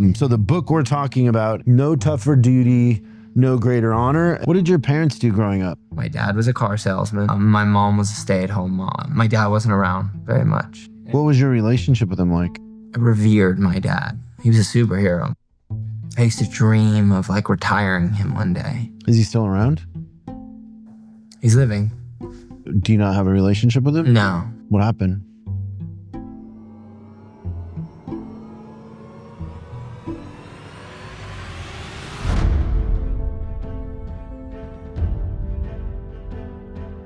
So the book we're talking about, No Tougher Duty, No Greater Honor. What did your parents do growing up? My dad was a car salesman. My mom was a stay-at-home mom. My dad wasn't around very much. What was your relationship with him like? I revered my dad. He was a superhero. I used to dream of like retiring him one day. Is he still around? He's living. Do you not have a relationship with him? No. What happened?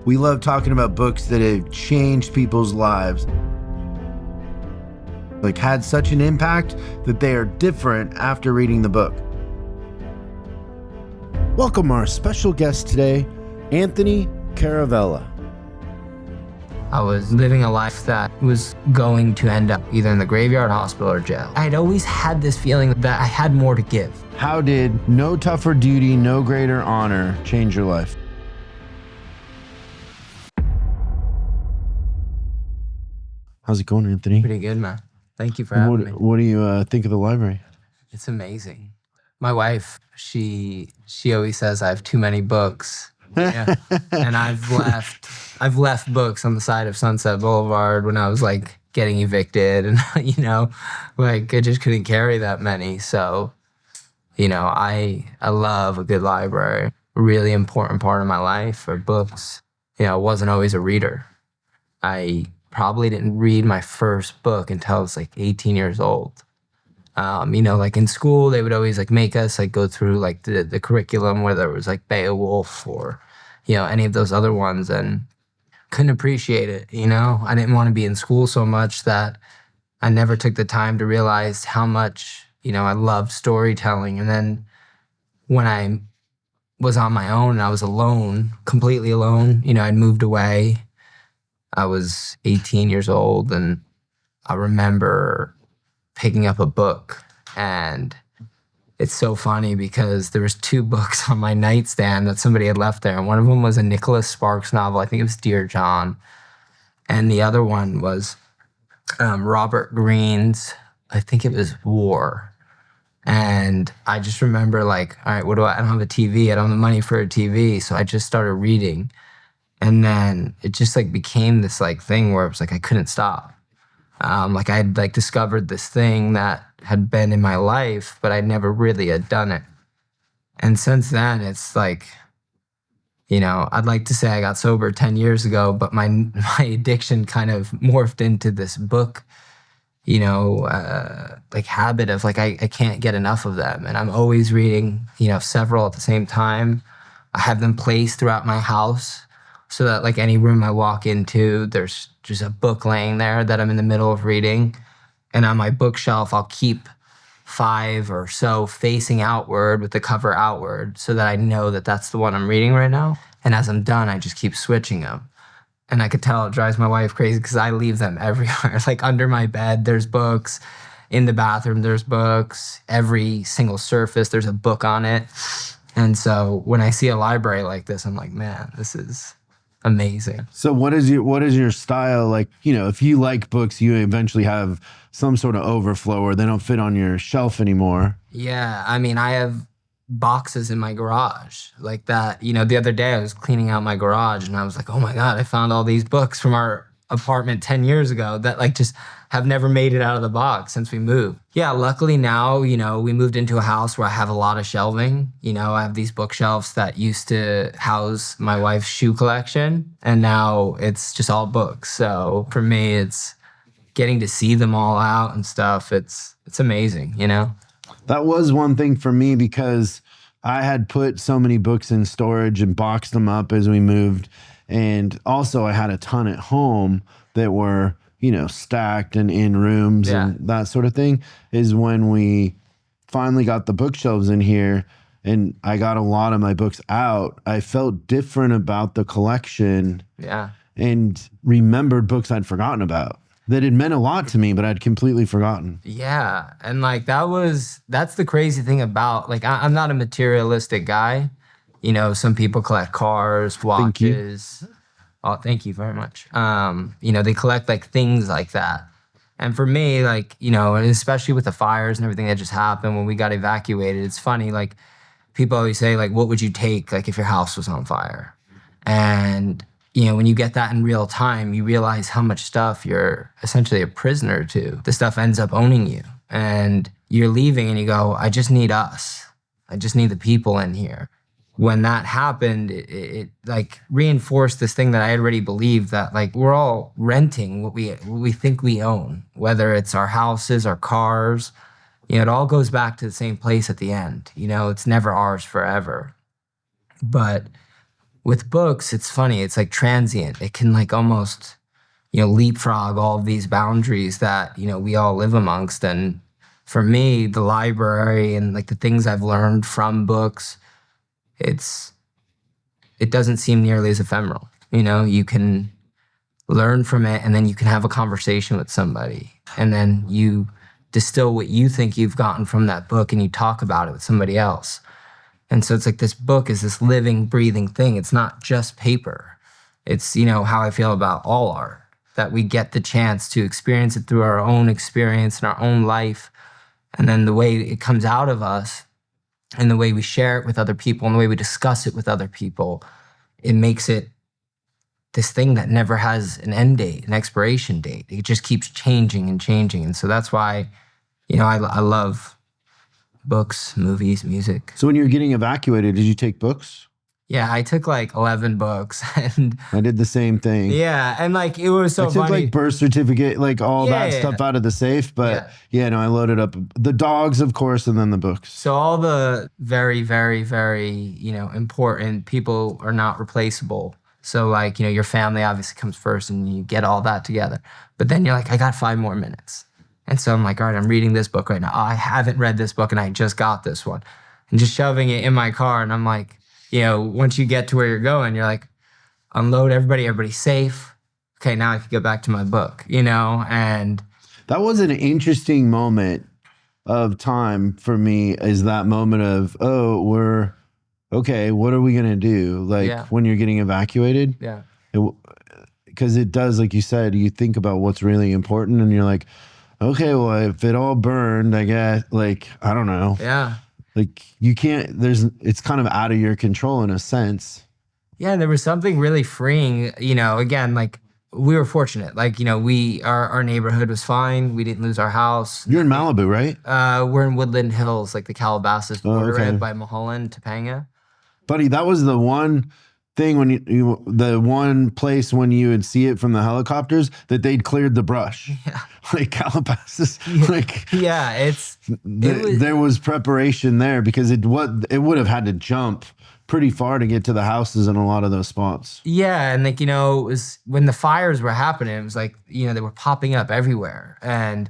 We love talking about books that have changed people's lives. Like had such an impact that they are different after reading the book. Welcome our special guest today, Anthony Caravella. I was living a life that was going to end up either in the graveyard, hospital, or jail. I'd always had this feeling that I had more to give. How did No Tougher Duty, No Greater Honor change your life? How's it going, Anthony? Pretty good, man. Thank you for having me. What do you think of the library? It's amazing. My wife, she always says I have too many books. Yeah. And I've left books on the side of Sunset Boulevard when I was like getting evicted and like I just couldn't carry that many. So, I love a good library. A really important part of my life are books. I wasn't always a reader. I probably didn't read my first book until I was like 18 years old. Like in school, they would always like make us like go through like the curriculum, whether it was like Beowulf or, any of those other ones, and couldn't appreciate it. I didn't want to be in school so much that I never took the time to realize how much, I loved storytelling. And then when I was on my own and I was alone, completely alone, I'd moved away. I was 18 years old, and I remember picking up a book, and it's so funny because there was 2 books on my nightstand that somebody had left there, and one of them was a Nicholas Sparks novel. I think it was Dear John, and the other one was Robert Greene's, I think it was War. And I just remember like, all right, I don't have a TV. I don't have the money for a TV, so I just started reading. And then it just like became this like thing where it was like I couldn't stop. Like I had like discovered this thing that had been in my life, but I never really had done it. And since then, it's like, I'd like to say I got sober 10 years ago, but my addiction kind of morphed into this book, like habit of like I can't get enough of them, and I'm always reading, several at the same time. I have them placed throughout my house, so that like any room I walk into, there's just a book laying there that I'm in the middle of reading. And on my bookshelf, I'll keep 5 or so facing outward with the cover outward so that I know that that's the one I'm reading right now. And as I'm done, I just keep switching them. And I could tell it drives my wife crazy because I leave them everywhere. Like under my bed, there's books. In the bathroom, there's books. Every single surface, there's a book on it. And so when I see a library like this, I'm like, man, this is amazing. So what is your style? Like, if you like books, you eventually have some sort of overflow or they don't fit on your shelf anymore. Yeah. I mean, I have boxes in my garage like that. The other day I was cleaning out my garage and I was like, oh my God, I found all these books from our apartment 10 years ago that like just have never made it out of the box since we moved. Yeah, luckily now, we moved into a house where I have a lot of shelving. I have these bookshelves that used to house my wife's shoe collection, and now it's just all books. So for me, it's getting to see them all out and stuff. It's amazing, That was one thing for me because I had put so many books in storage and boxed them up as we moved. And also I had a ton at home that were, stacked and in rooms and that sort of thing. Is when we finally got the bookshelves in here and I got a lot of my books out, I felt different about the collection. Yeah. And remembered books I'd forgotten about that had meant a lot to me, but I'd completely forgotten. Yeah. And like that's the crazy thing about, like, I'm not a materialistic guy. Some people collect cars, watches. Oh, thank you very much. They collect like things like that. And for me, like, you know, and especially with the fires and everything that just happened when we got evacuated, it's funny, like people always say, like, what would you take, like, if your house was on fire? And, you know, when you get that in real time, you realize how much stuff you're essentially a prisoner to. The stuff ends up owning you. And you're leaving and you go, I just need us. I just need the people in here. When that happened, it like reinforced this thing that I had already believed, that like we're all renting what we think we own, whether it's our houses, our cars. You know, it all goes back to the same place at the end. You know, it's never ours forever. But with books, it's funny. It's like transient. It can like almost, you know, leapfrog all of these boundaries that, you know, we all live amongst. And for me, the library and like the things I've learned from books, it doesn't seem nearly as ephemeral. You know, you can learn from it and then you can have a conversation with somebody and then you distill what you think you've gotten from that book and you talk about it with somebody else. And so it's like this book is this living, breathing thing. It's not just paper. It's, you know, how I feel about all art, that we get the chance to experience it through our own experience and our own life. And then the way it comes out of us and the way we share it with other people and the way we discuss it with other people, it makes it this thing that never has an end date, an expiration date. It just keeps changing and changing. And so that's why, you know, I love books, movies, music. So when you were getting evacuated, did you take books? Yeah, I took like 11 books and I did the same thing. yeah, and like it was so I took funny. like birth certificate, like all Yeah, that yeah, stuff out of the safe. But no, I loaded up the dogs, of course, and then the books. So all the very, very, very, you know, important people are not replaceable. So like, you know, your family obviously comes first and you get all that together. But then you're like, I got 5 more minutes. And so I'm like, all right, I'm reading this book right now. Oh, I haven't read this book and I just got this one. And just shoving it in my car. And I'm like, you know, once you get to where you're going, you're like, unload everybody's safe. Okay, now I can go back to my book, you know? And that was an interesting moment of time for me, is that moment of, oh, we're, okay, what are we going to do? Like when you're getting evacuated. Yeah. Because it does, like you said, you think about what's really important and you're like, okay, well, if it all burned, I guess, like, I don't know. Yeah. Like you can't, it's kind of out of your control in a sense. Yeah, there was something really freeing, you know, again, like we were fortunate. Like, you know, our neighborhood was fine. We didn't lose our house. You're in Malibu, right? We're in Woodland Hills, like the Calabasas border, okay. by Mulholland, Topanga. Buddy, that was the one thing when the one place when you would see it from the helicopters that they'd cleared the brush. Yeah. Like Calabasas. Like yeah, there was preparation there because it would have had to jump pretty far to get to the houses in a lot of those spots. Yeah, and like, you know, it was when the fires were happening, it was like, you know, they were popping up everywhere. And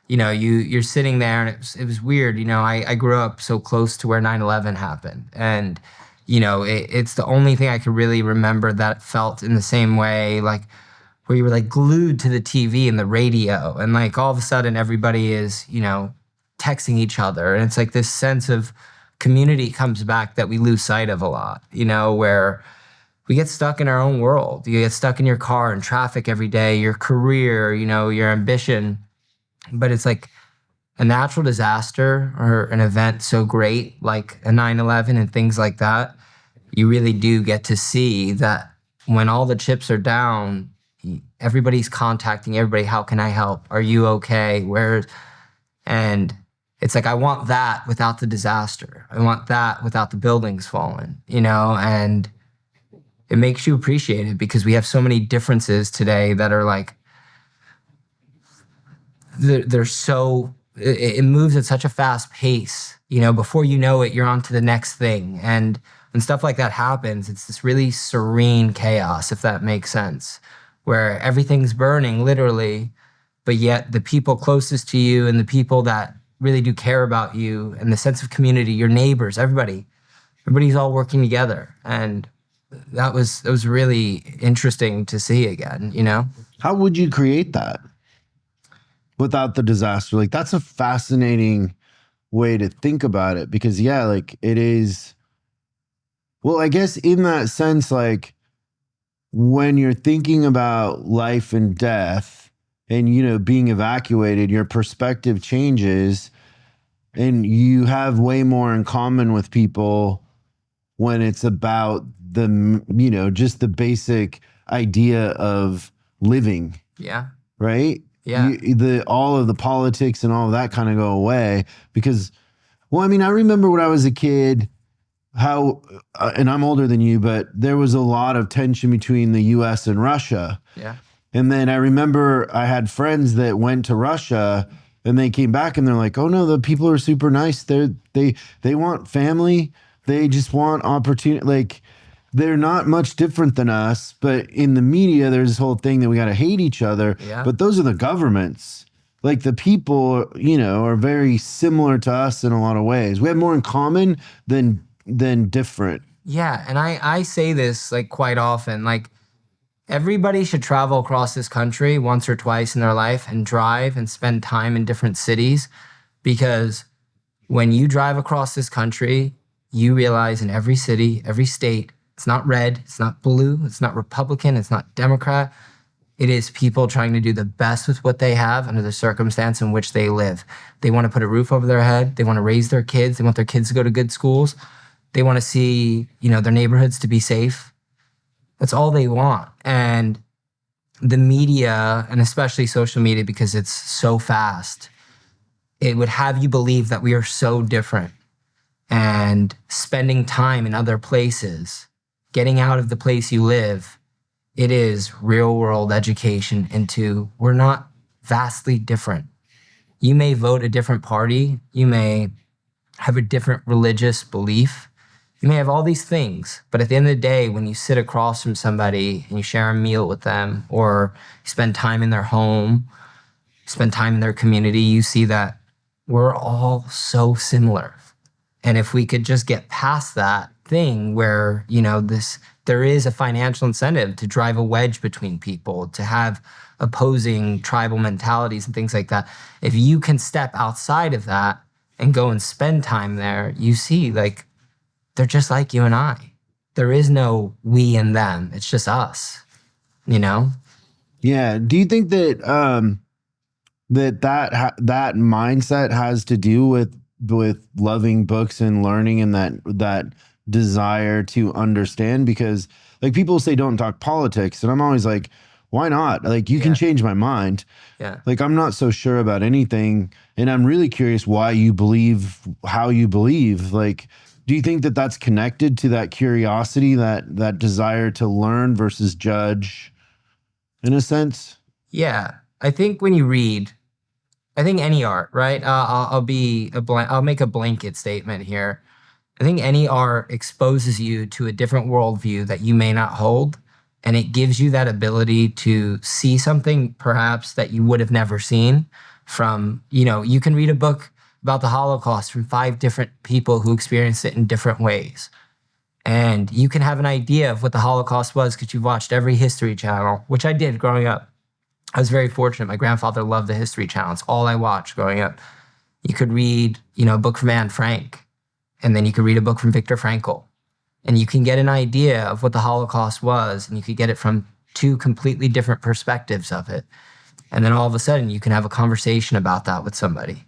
you know, you're sitting there and it was weird. You know, I grew up so close to where 9/11 happened. And you know, it's the only thing I could really remember that felt in the same way, like where you were like glued to the TV and the radio. And like all of a sudden everybody is, you know, texting each other. And it's like this sense of community comes back that we lose sight of a lot, you know, where we get stuck in our own world. You get stuck in your car and traffic every day, your career, you know, your ambition. But it's like a natural disaster or an event so great like a 9/11 and things like that, you really do get to see that when all the chips are down, everybody's contacting everybody. How can I help? Are you okay? And it's like, I want that without the disaster. I want that without the buildings falling, you know? And it makes you appreciate it because we have so many differences today that are like, they're so, it moves at such a fast pace, you know, before you know it, you're on to the next thing. And when stuff like that happens, it's this really serene chaos, if that makes sense, where everything's burning literally, but yet the people closest to you and the people that really do care about you and the sense of community, your neighbors, everybody's all working together. And it was really interesting to see again, you know? How would you create that without the disaster? Like, that's a fascinating way to think about it because, yeah, like it is. Well, I guess in that sense, like when you're thinking about life and death and, you know, being evacuated, your perspective changes and you have way more in common with people when it's about the, you know, just the basic idea of living. Yeah. Right? Yeah. All of the politics and all of that kind of go away because, well, I mean, I remember when I was a kid, how, and I'm older than you, but there was a lot of tension between the US and Russia. Yeah. And then I remember I had friends that went to Russia and they came back and they're like, oh no, the people are super nice. They want family. They just want opportunity. Like, they're not much different than us, but in the media, there's this whole thing that we got to hate each other. Yeah. But those are the governments. Like, the people, you know, are very similar to us in a lot of ways. We have more in common than different. Yeah. And I say this like quite often, like everybody should travel across this country once or twice in their life and drive and spend time in different cities, because when you drive across this country, you realize in every city, every state, it's not red, it's not blue, it's not Republican, it's not Democrat. It is people trying to do the best with what they have under the circumstance in which they live. They want to put a roof over their head. They want to raise their kids. They want their kids to go to good schools. They want to see, you know, their neighborhoods to be safe. That's all they want. And the media, and especially social media, because it's so fast, it would have you believe that we are so different. And spending time in other places, getting out of the place you live, it is real world education into we're not vastly different. You may vote a different party. You may have a different religious belief. You may have all these things, but at the end of the day, when you sit across from somebody and you share a meal with them, or you spend time in their home, spend time in their community, you see that we're all so similar. And if we could just get past that thing where, you know, there is a financial incentive to drive a wedge between people, to have opposing tribal mentalities and things like that. If you can step outside of that and go and spend time there, you see, like, they're just like you and I. There is no we and them. It's just us, you know? Yeah. Do you think that that mindset has to do with loving books and learning, and that desire to understand? Because, like, people say don't talk politics, and I'm always like, why not? Like, you can change my mind. Yeah. Like, I'm not so sure about anything, and I'm really curious why you believe how you believe. Like, do you think that that's connected to that curiosity, that desire to learn versus judge, in a sense? Yeah. I think when you read, I think any art, right? I'll make a blanket statement here. I think any art exposes you to a different worldview that you may not hold, and it gives you that ability to see something perhaps that you would have never seen from, you know, you can read a book about the Holocaust from 5 different people who experienced it in different ways. And you can have an idea of what the Holocaust was because you've watched every History Channel, which I did growing up. I was very fortunate. My grandfather loved the History Channel. It's all I watched growing up. You could read, you know, a book from Anne Frank, and then you could read a book from Viktor Frankl. And you can get an idea of what the Holocaust was, and you could get it from 2 completely different perspectives of it. And then all of a sudden, you can have a conversation about that with somebody.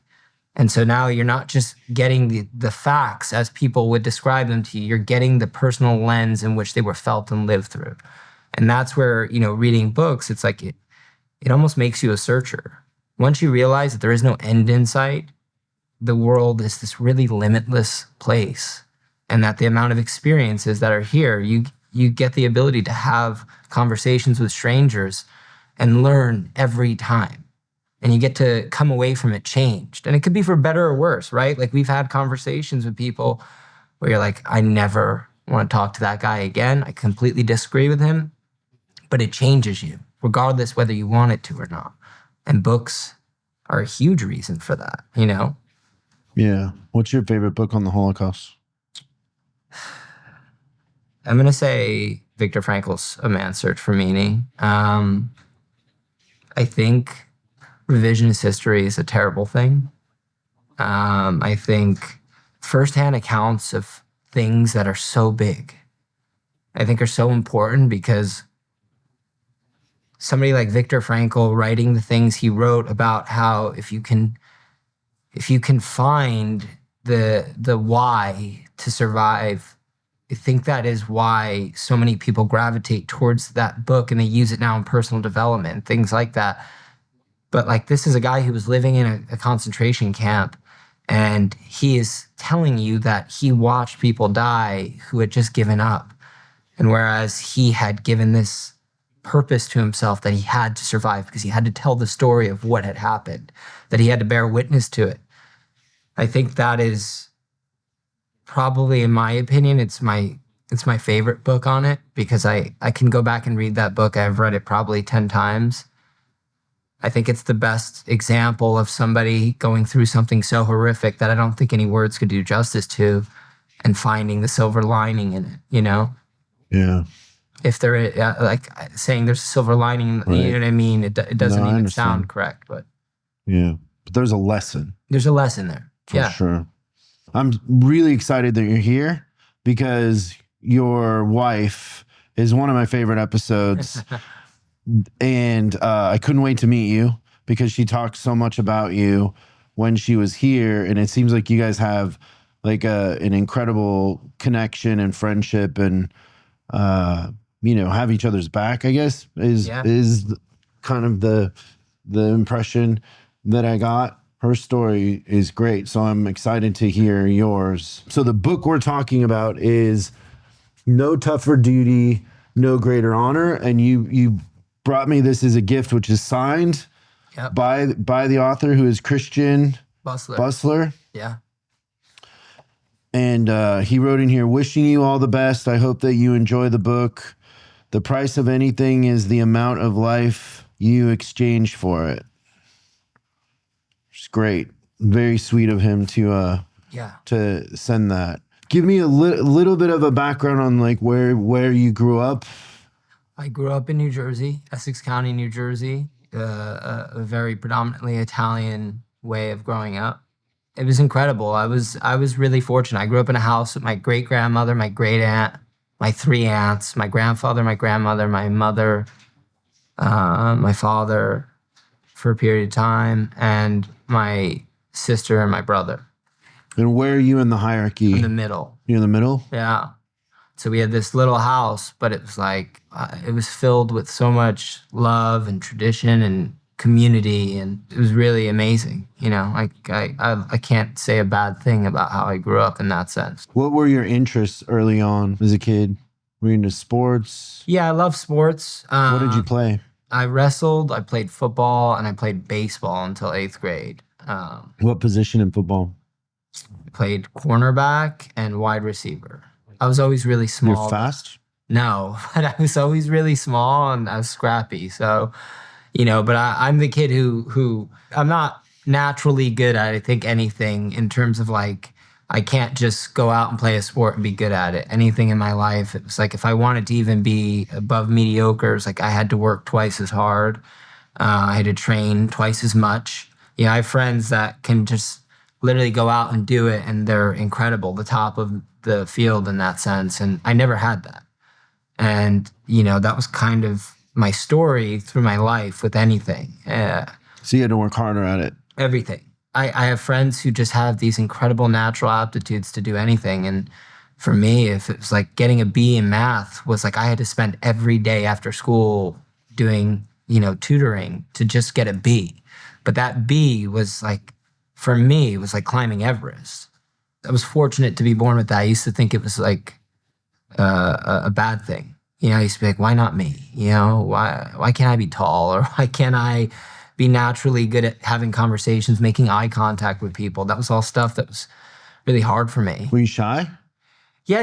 And so now you're not just getting the facts as people would describe them to you, you're getting the personal lens in which they were felt and lived through. And that's where, you know, reading books, it's like it almost makes you a searcher. Once you realize that there is no end in sight, the world is this really limitless place, and that the amount of experiences that are here, you get the ability to have conversations with strangers and learn every time. And you get to come away from it changed. And it could be for better or worse, right? Like, we've had conversations with people where you're like, I never want to talk to that guy again. I completely disagree with him. But it changes you, regardless whether you want it to or not. And books are a huge reason for that, you know? Yeah. What's your favorite book on the Holocaust? I'm going to say Viktor Frankl's A Man's Search for Meaning. I think revisionist history is a terrible thing. I think firsthand accounts of things that are so big, I think, are so important, because somebody like Viktor Frankl writing the things he wrote about how if you can find the why to survive, I think that is why so many people gravitate towards that book and they use it now in personal development, things like that. But like, this is a guy who was living in a concentration camp, and he is telling you that he watched people die who had just given up. And whereas he had given this purpose to himself that he had to survive because he had to tell the story of what had happened, that he had to bear witness to it. I think that is probably, in my opinion, it's my favorite book on it, because I can go back and read that book. I've read it probably 10 times. I think it's the best example of somebody going through something so horrific that I don't think any words could do justice to, and finding the silver lining in it, you know? Yeah. If there is, like saying there's a silver lining, Right. you know what I mean? It doesn't No, I even understand. sound correct, but Yeah. But there's a lesson. there's a lesson there. For sure. I'm really excited that you're here because your wife is one of my favorite episodes. And I couldn't wait to meet you because she talked so much about you when she was here. And it seems like you guys have like an incredible connection and friendship, and, have each other's back, I guess, is kind of the impression that I got. Her story is great, so I'm excited to hear yours. So the book we're talking about is No Tougher Duty, No Greater Honor, and you brought me this as a gift, which is signed by the author, who is Christian Bussler. Yeah. And he wrote in here, wishing you all the best. I hope that you enjoy the book. The price of anything is the amount of life you exchange for it. It's great. Very sweet of him to send that. Give me a little bit of a background on like where you grew up. I grew up in New Jersey, Essex County, New Jersey, a very predominantly Italian way of growing up. It was incredible. I was really fortunate. I grew up in a house with my great grandmother, my great aunt, my 3 aunts, my grandfather, my grandmother, my mother, my father for a period of time, and my sister and my brother. And where are you in the hierarchy? In the middle. You're in the middle? Yeah. So we had this little house, but it was like, it was filled with so much love and tradition and community, and it was really amazing. You know, I can't say a bad thing about how I grew up in that sense. What were your interests early on as a kid? Were you into sports? Yeah, I love sports. What did you play? I wrestled, I played football, and I played baseball until 8th grade. What position in football? Played cornerback and wide receiver. I was always really small. You're fast? No, but I was always really small and I was scrappy. So, but I'm the kid who I'm not naturally good at, I think, anything in terms of like, I can't just go out and play a sport and be good at it. Anything in my life, it was like if I wanted to even be above mediocre, it's like I had to work twice as hard. I had to train twice as much. I have friends that can just literally go out and do it, and they're incredible, the top of the field in that sense. And I never had that. And, that was kind of my story through my life with anything. So you had to work harder at it. Everything. I have friends who just have these incredible natural aptitudes to do anything. And for me, if it was like getting a B in math was like I had to spend every day after school doing, tutoring to just get a B. But that B was like, for me, it was like climbing Everest. I was fortunate to be born with that. I used to think it was like a bad thing. I used to be like, why not me? Why can't I be tall? Or why can't I be naturally good at having conversations, making eye contact with people? That was all stuff that was really hard for me. Were you shy? Yeah,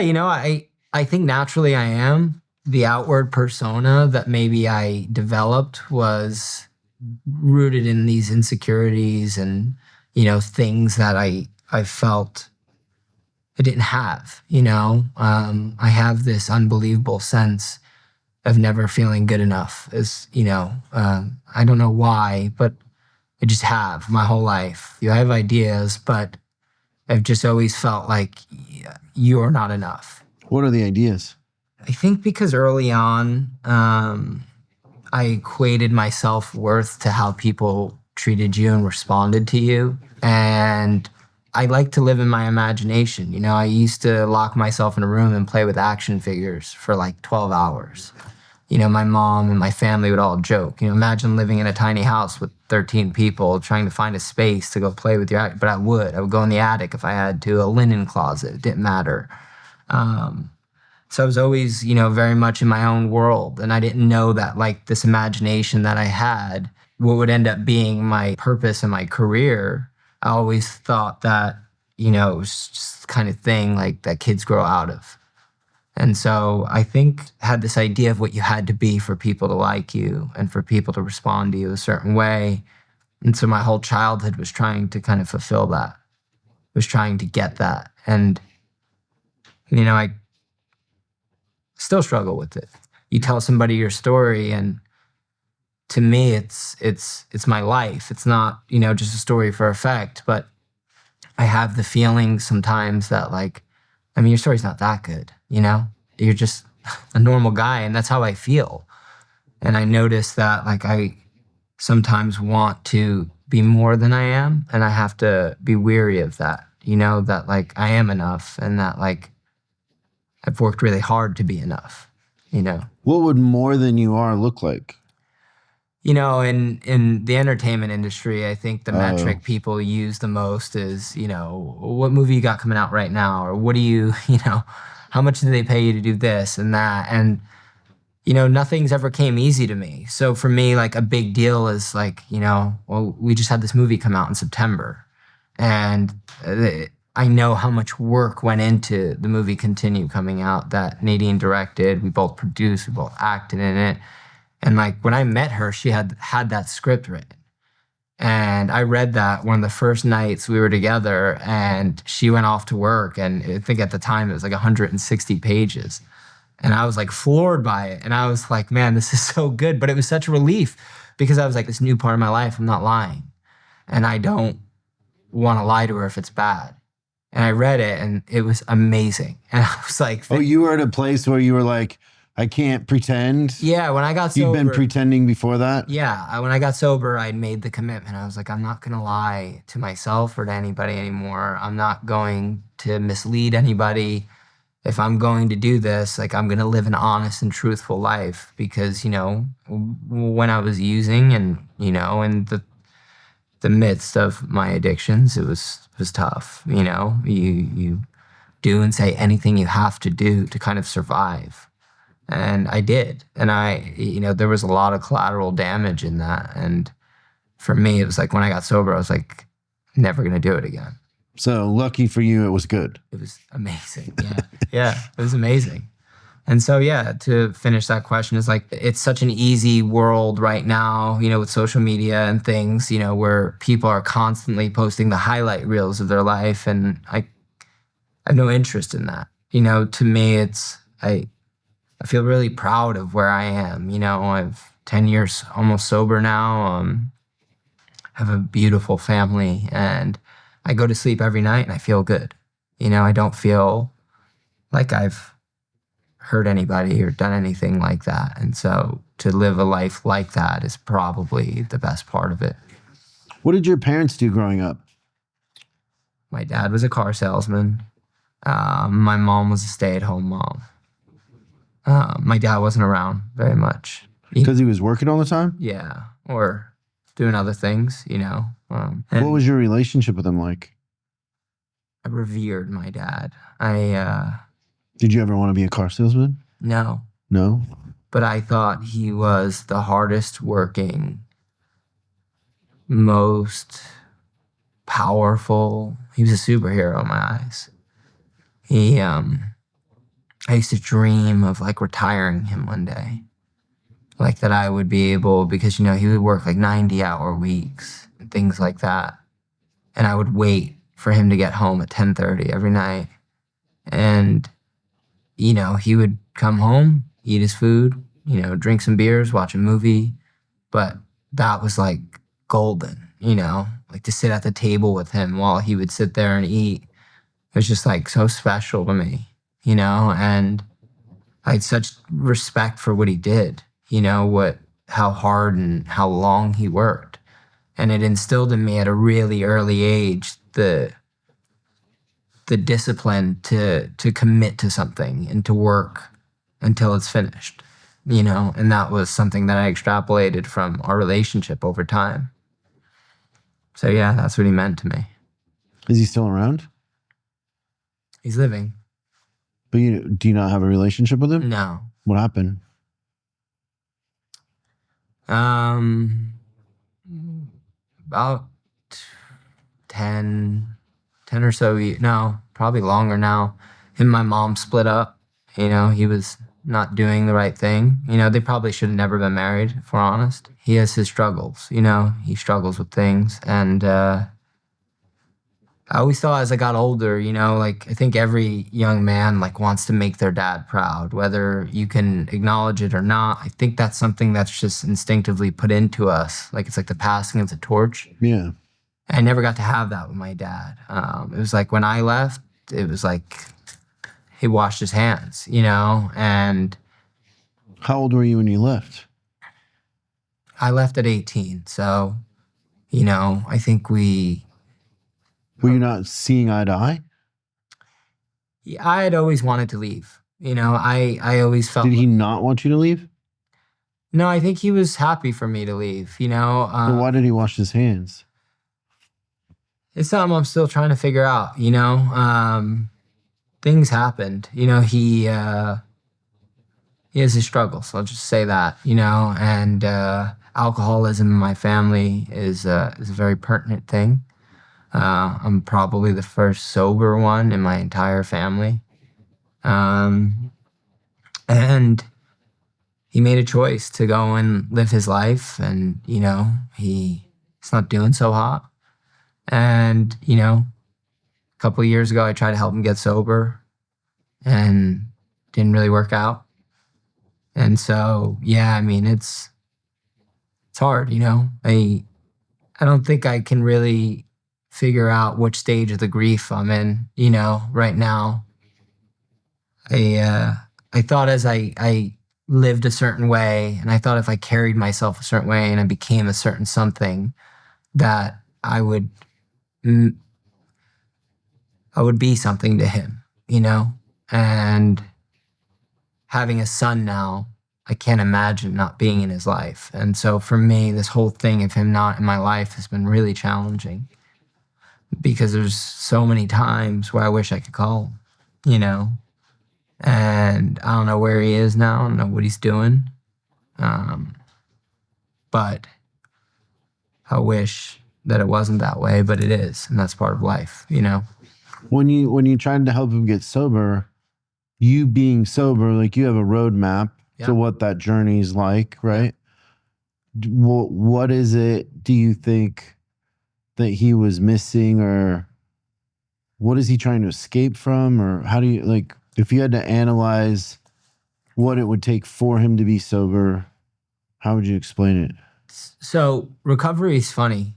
I think naturally I am. The outward persona that maybe I developed was rooted in these insecurities and, things that I felt I didn't have, I have this unbelievable sense of never feeling good enough. I don't know why, but I just have my whole life. I have ideas, but I've just always felt like you're not enough. What are the ideas? I think because early on, I equated my self-worth to how people treated you and responded to you. And I like to live in my imagination. You know, I used to lock myself in a room and play with action figures for like 12 hours. You know, my mom and my family would all joke, you know, imagine living in a tiny house with 13 people trying to find a space to go play with your, but I would go in the attic if I had to, a linen closet, it didn't matter. So I was always, you know, very much in my own world. And I didn't know that like this imagination that I had, what would end up being my purpose and my career. I always thought that, you know, it was just the kind of thing like that kids grow out of. And so I think had this idea of what you had to be for people to like you and for people to respond to you a certain way. And so my whole childhood was trying to kind of fulfill that, was trying to get that. And, you know, I still struggle with it. You tell somebody your story, and to me, it's my life. It's not, you know, just a story for effect, but I have the feeling sometimes that like, I mean, your story's not that good, you know? You're just a normal guy, and that's how I feel. And I notice that like I sometimes want to be more than I am, and I have to be weary of that, you know, that like I am enough and that like I've worked really hard to be enough, you know. What would more than you are look like? You know, in the entertainment industry, I think the metric people use the most is, you know, what movie you got coming out right now, or what do you, you know, how much do they pay you to do this and that? And, you know, nothing's ever came easy to me. So for me, like a big deal is like, you know, well, we just had this movie come out in September, and I know how much work went into the movie Continue coming out that Nadine directed. We both produced, we both acted in it. And like when I met her, she had that script written. And I read that one of the first nights we were together, and she went off to work. And I think at the time it was like 160 pages. And I was like floored by it. And I was like, man, this is so good. But it was such a relief because I was like, this new part of my life, I'm not lying. And I don't want to lie to her if it's bad. And I read it, and it was amazing. And I was like, oh, you were at a place where you were like, I can't pretend. Yeah, when I got sober. You've been pretending before that? Yeah, when I got sober, I made the commitment. I was like, I'm not going to lie to myself or to anybody anymore. I'm not going to mislead anybody. If I'm going to do this, like I'm going to live an honest and truthful life, because, you know, when I was using and, you know, in the midst of my addictions, it was tough. You know, you do and say anything you have to do to kind of survive. And I did. And you know, there was a lot of collateral damage in that. And for me, it was like when I got sober, I was like, never going to do it again. So lucky for you, it was good. It was amazing. Yeah. Yeah, it was amazing. And so, yeah, to finish that question, is like, it's such an easy world right now, you know, with social media and things, you know, where people are constantly posting the highlight reels of their life. And I have no interest in that. You know, to me, I feel really proud of where I am. You know, I've 10 years almost sober now. Have a beautiful family, and I go to sleep every night and I feel good. You know, I don't feel like I've hurt anybody or done anything like that. And so to live a life like that is probably the best part of it. What did your parents do growing up? My dad was a car salesman. My mom was a stay-at-home mom. My dad wasn't around very much. Because he was working all the time? Yeah, or doing other things, you know. What was your relationship with him like? I revered my dad. Did you ever want to be a car salesman? No. No? But I thought he was the hardest working, most powerful. He was a superhero in my eyes. I used to dream of like retiring him one day. Like that I would be able, because, you know, he would work like 90-hour weeks and things like that. And I would wait for him to get home at 10:30 every night. And, you know, he would come home, eat his food, you know, drink some beers, watch a movie. But that was like golden, you know, like to sit at the table with him while he would sit there and eat. It was just like so special to me, you know, and I had such respect for what he did, you know, what how hard and how long he worked. And it instilled in me at a really early age the discipline to commit to something and to work until it's finished, and that was something that I extrapolated from our relationship over time. So yeah, that's what he meant to me. Is he still around? He's living. But do you not have a relationship with him? No. What happened? About 10 or so, no, probably longer now. Him and my mom split up. He was not doing the right thing. They probably should have never been married, if we're honest. He has his struggles, he struggles with things. And I always thought as I got older, I think every young man wants to make their dad proud, whether you can acknowledge it or not. I think that's something that's just instinctively put into us. It's like the passing of the torch. Yeah. I never got to have that with my dad. It was like when I left, it was like he washed his hands, and... How old were you when you left? I left at 18. So, I think we... Were you not seeing eye to eye? Yeah, I had always wanted to leave. I always felt... Did he not want you to leave? No, I think he was happy for me to leave, But why did he wash his hands? It's something I'm still trying to figure out, things happened. He has his struggles. I'll just say that, and alcoholism in my family is a very pertinent thing. I'm probably the first sober one in my entire family. And he made a choice to go and live his life, and, he's not doing so hot. And, a couple of years ago, I tried to help him get sober and didn't really work out. And so, yeah, I mean, it's hard, I don't think I can really figure out which stage of the grief I'm in, right now. I thought as I lived a certain way, and I thought if I carried myself a certain way and I became a certain something, that I would be something to him, and having a son now, I can't imagine not being in his life. And so for me, this whole thing of him not in my life has been really challenging, because there's so many times where I wish I could call him, and I don't know where he is now. I don't know what he's doing. But I wish that it wasn't that way, but it is. And that's part of life, When you tried to help him get sober, you being sober, you have a roadmap to what that journey is like, right? What is it, do you think, that he was missing, or what is he trying to escape from? Or how do you, if you had to analyze what it would take for him to be sober, how would you explain it? So recovery is funny.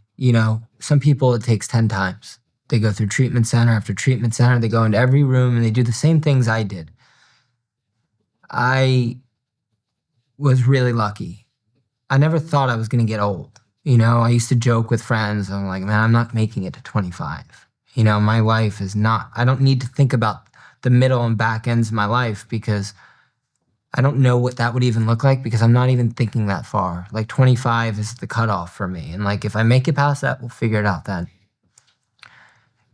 Some people it takes 10 times. They go through treatment center after treatment center. They go into every room and they do the same things I did. I was really lucky. I never thought I was going to get old. I used to joke with friends. I'm like, man, I'm not making it to 25. My life is not, I don't need to think about the middle and back ends of my life, because I don't know what that would even look like, because I'm not even thinking that far. 25 is the cutoff for me. And if I make it past that, we'll figure it out then.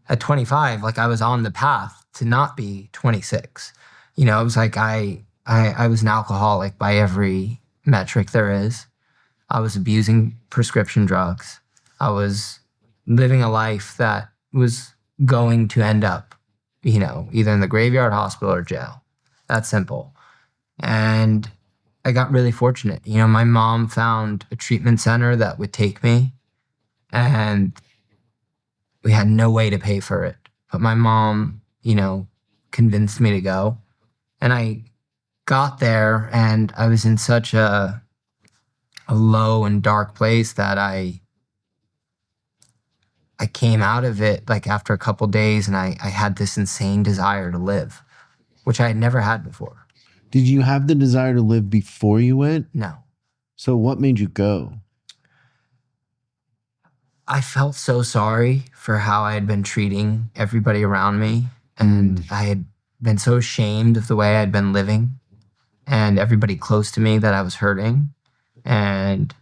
At 25, I was on the path to not be 26. It was like I was an alcoholic by every metric there is. I was abusing prescription drugs. I was living a life that was going to end up, either in the graveyard, hospital, or jail. That's simple. And I got really fortunate. My mom found a treatment center that would take me, and we had no way to pay for it. But my mom, convinced me to go. And I got there, and I was in such a low and dark place that I came out of it after a couple days, and I had this insane desire to live, which I had never had before. Did you have the desire to live before you went? No. So what made you go? I felt so sorry for how I had been treating everybody around me. And I had been so ashamed of the way I'd been living and everybody close to me that I was hurting. And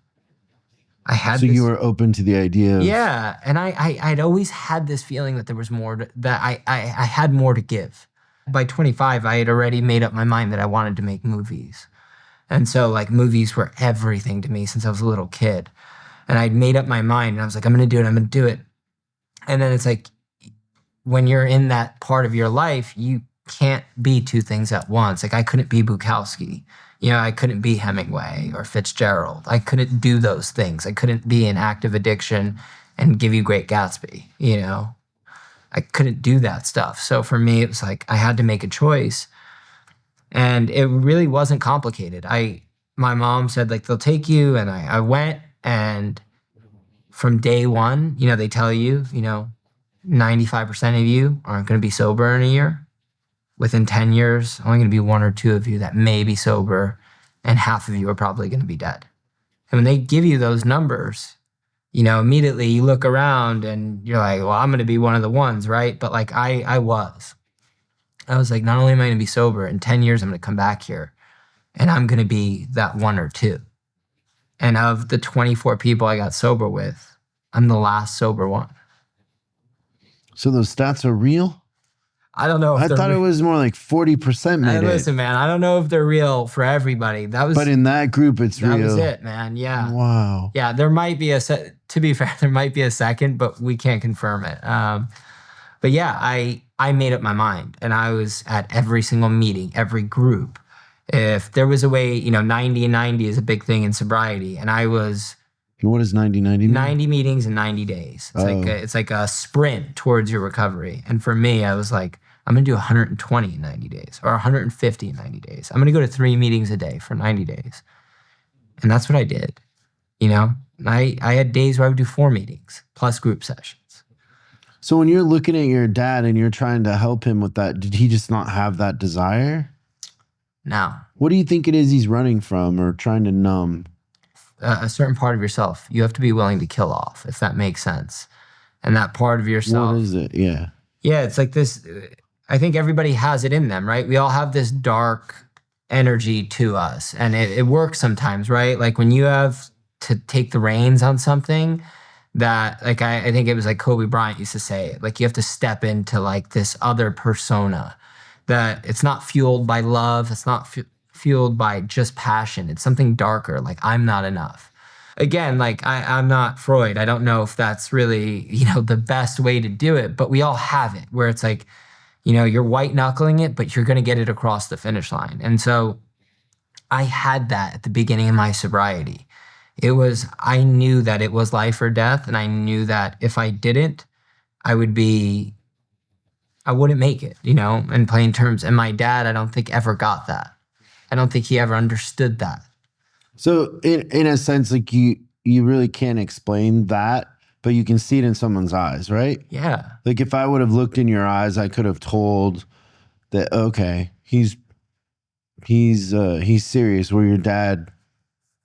I had So you were open to the idea of... Yeah. And I'd always had this feeling that there was more, that I had more to give. By 25, I had already made up my mind that I wanted to make movies. And so like movies were everything to me since I was a little kid. And I'd made up my mind and I was like, I'm going to do it. I'm going to do it. And then it's like, when you're in that part of your life, you can't be two things at once. Like I couldn't be Bukowski. You know, I couldn't be Hemingway or Fitzgerald. I couldn't do those things. I couldn't be in active addiction and give you Great Gatsby, you know. I couldn't do that stuff. So for me, it was like I had to make a choice. And it really wasn't complicated. My mom said, like, they'll take you. And I went, and from day one, you know, they tell you, you know, 95% of you aren't going to be sober in a year. Within 10 years, only going to be 1 or 2 of you that may be sober, and half of you are probably going to be dead. And when they give you those numbers, you know, immediately you look around and you're like, well, I'm going to be one of the ones, right? But like I was like, not only am I going to be sober, in 10 years, I'm going to come back here and I'm going to be that 1 or 2. And of the 24 people I got sober with, I'm the last sober one. So those stats are real? I don't know if I thought it was more like 40% made it. Listen, man, I don't know if they're real for everybody. But in that group, it's real. That was it, man. Yeah. Wow. Yeah, there might be to be fair, there might be a second, but we can't confirm it. But yeah, I made up my mind, and I was at every single meeting, every group. If there was a way, you know, 90 and 90 is a big thing in sobriety, and I was... What does 90-90 mean? 90 meetings in 90 days. It's like a sprint towards your recovery. And for me, I was like, I'm going to do 120 in 90 days or 150 in 90 days. I'm going to go to 3 meetings a day for 90 days. And that's what I did. You know, I had days where I would do 4 meetings plus group sessions. So when you're looking at your dad and you're trying to help him with that, did he just not have that desire? No. What do you think it is he's running from or trying to numb? A certain part of yourself. You have to be willing to kill off, if that makes sense. And that part of yourself. What is it? Yeah. Yeah, it's like this. I think everybody has it in them, right? We all have this dark energy to us, and it works sometimes, right? Like when you have to take the reins on something that, like, I think it was like Kobe Bryant used to say, like you have to step into like this other persona that it's not fueled by love. It's not fueled by just passion. It's something darker, like I'm not enough. Again, like I'm not Freud. I don't know if that's really, you know, the best way to do it, but we all have it where it's like, you know, you're white knuckling it, but you're going to get it across the finish line. And so I had that at the beginning of my sobriety. I knew that it was life or death. And I knew that if I didn't, I wouldn't make it, you know, in plain terms. And my dad, I don't think ever got that. I don't think he ever understood that. So in a sense, like you really can't explain that, but you can see it in someone's eyes, right? Yeah. Like if I would have looked in your eyes, I could have told that, okay, he's serious, where your dad,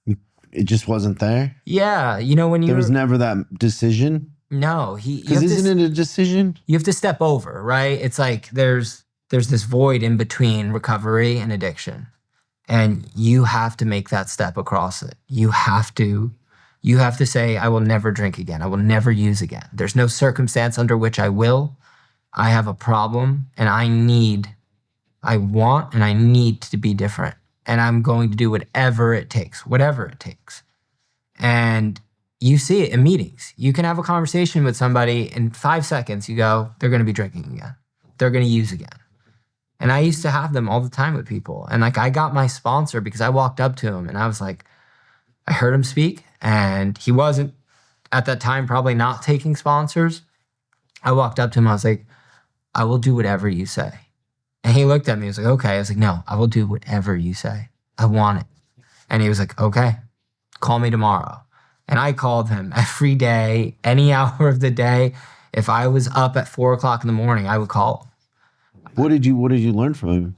it just wasn't there. Yeah. You know, there was never that decision. No, because isn't it a decision? You have to step over, right? It's like there's this void in between recovery and addiction. And you have to make that step across it. You have to say, I will never drink again. I will never use again. There's no circumstance under which I will. I have a problem and I want and I need to be different. And I'm going to do whatever it takes. And you see it in meetings. You can have a conversation with somebody in 5 seconds. You go, they're going to be drinking again. They're going to use again. And I used to have them all the time with people. And like I got my sponsor because I walked up to him and I was like, I heard him speak and he wasn't at that time probably not taking sponsors. I walked up to him. I was like, I will do whatever you say. And he looked at me. He was like, okay. I was like, no, I will do whatever you say. I want it. And he was like, okay, call me tomorrow. And I called him every day, any hour of the day. If I was up at 4 o'clock in the morning, I would call him. What did you learn from him?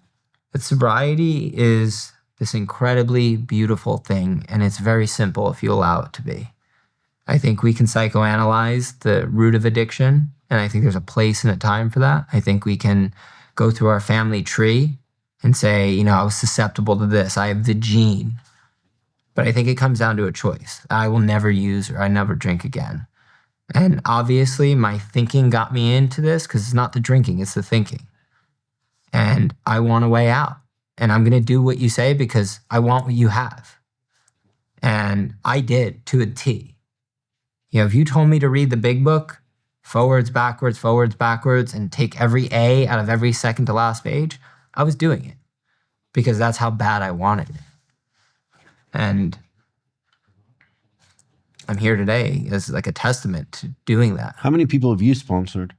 That sobriety is this incredibly beautiful thing, and it's very simple if you allow it to be. I think we can psychoanalyze the root of addiction, and I think there's a place and a time for that. I think we can go through our family tree and say, you know, I was susceptible to this. I have the gene. But I think it comes down to a choice. I will never use or I never drink again. And obviously my thinking got me into this because it's not the drinking, it's the thinking. And I want a way out. And I'm going to do what you say because I want what you have. And I did to a T. You know, if you told me to read the big book, forwards, backwards, and take every A out of every second to last page, I was doing it because that's how bad I wanted it. And I'm here today as like a testament to doing that. How many people have you sponsored?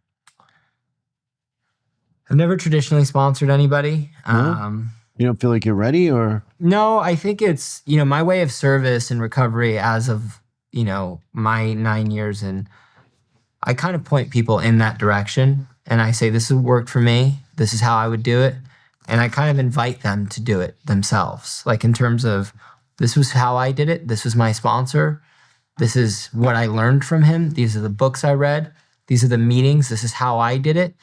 I've never traditionally sponsored anybody. No? You don't feel like you're ready, or? No, I think it's, you know, my way of service and recovery as of, you know, my 9 years. And I kind of point people in that direction. And I say, this has worked for me. This is how I would do it. And I kind of invite them to do it themselves. Like in terms of, this was how I did it. This was my sponsor. This is what I learned from him. These are the books I read. These are the meetings. This is how I did it.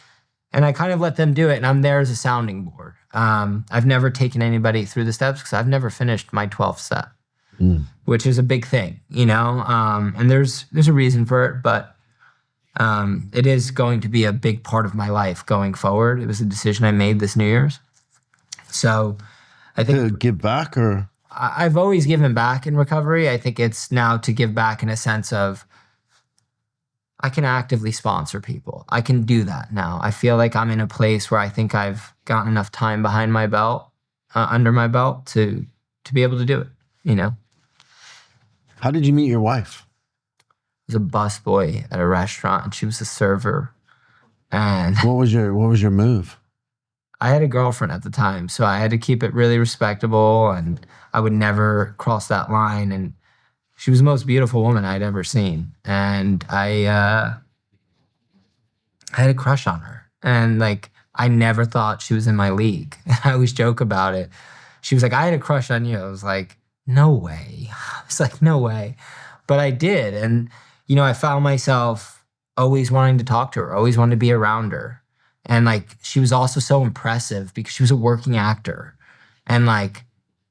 And I kind of let them do it. And I'm there as a sounding board. I've never taken anybody through the steps because I've never finished my 12th step, which is a big thing, you know? And there's a reason for it, but it is going to be a big part of my life going forward. It was a decision I made this New Year's. So I think— To give back, or? I've always given back in recovery. I think it's now to give back in a sense of I can actively sponsor people. I can do that now. I feel like I'm in a place where I think I've gotten enough time behind my belt, under my belt to be able to do it, you know? How did you meet your wife? I was a busboy at a restaurant and she was a server. And What was your move? I had a girlfriend at the time, so I had to keep it really respectable and I would never cross that line. And she was the most beautiful woman I'd ever seen. And I had a crush on her. And like, I never thought she was in my league. I always joke about it. She was like, I had a crush on you. I was like, no way. I was like, no way. But I did. And, you know, I found myself always wanting to talk to her, always wanted to be around her. And like, she was also so impressive because she was a working actor. And like,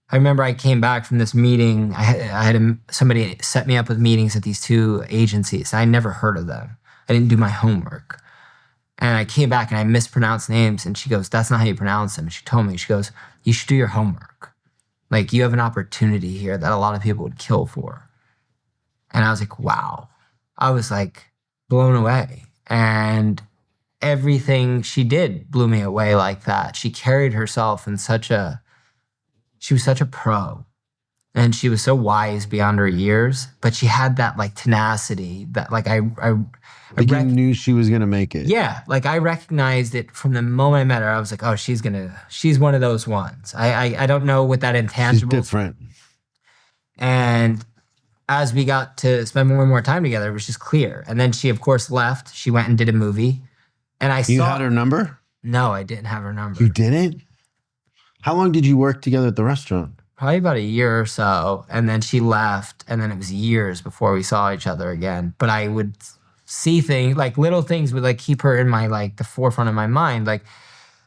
I remember I came back from this meeting. I had somebody set me up with meetings at these two agencies. I never heard of them. I didn't do my homework. And I came back and I mispronounced names. And she goes, that's not how you pronounce them. And she told me, she goes, you should do your homework. Like, you have an opportunity here that a lot of people would kill for. And I was like, wow. I was like blown away. And everything she did blew me away like that. She carried herself in she was such a pro. And she was so wise beyond her years, but she had that like tenacity that like Like you knew she was going to make it. Yeah. Like I recognized it from the moment I met her. I was like, oh, she's one of those ones. I don't know what that intangible. She's different. And as we got to spend more and more time together, it was just clear. And then she, of course, left. She went and did a movie. And You had her number? No, I didn't have her number. You didn't? How long did you work together at the restaurant? Probably about a year or so. And then she left. And then it was years before we saw each other again. But I would see things, like little things would like keep her in my, like the forefront of my mind. Like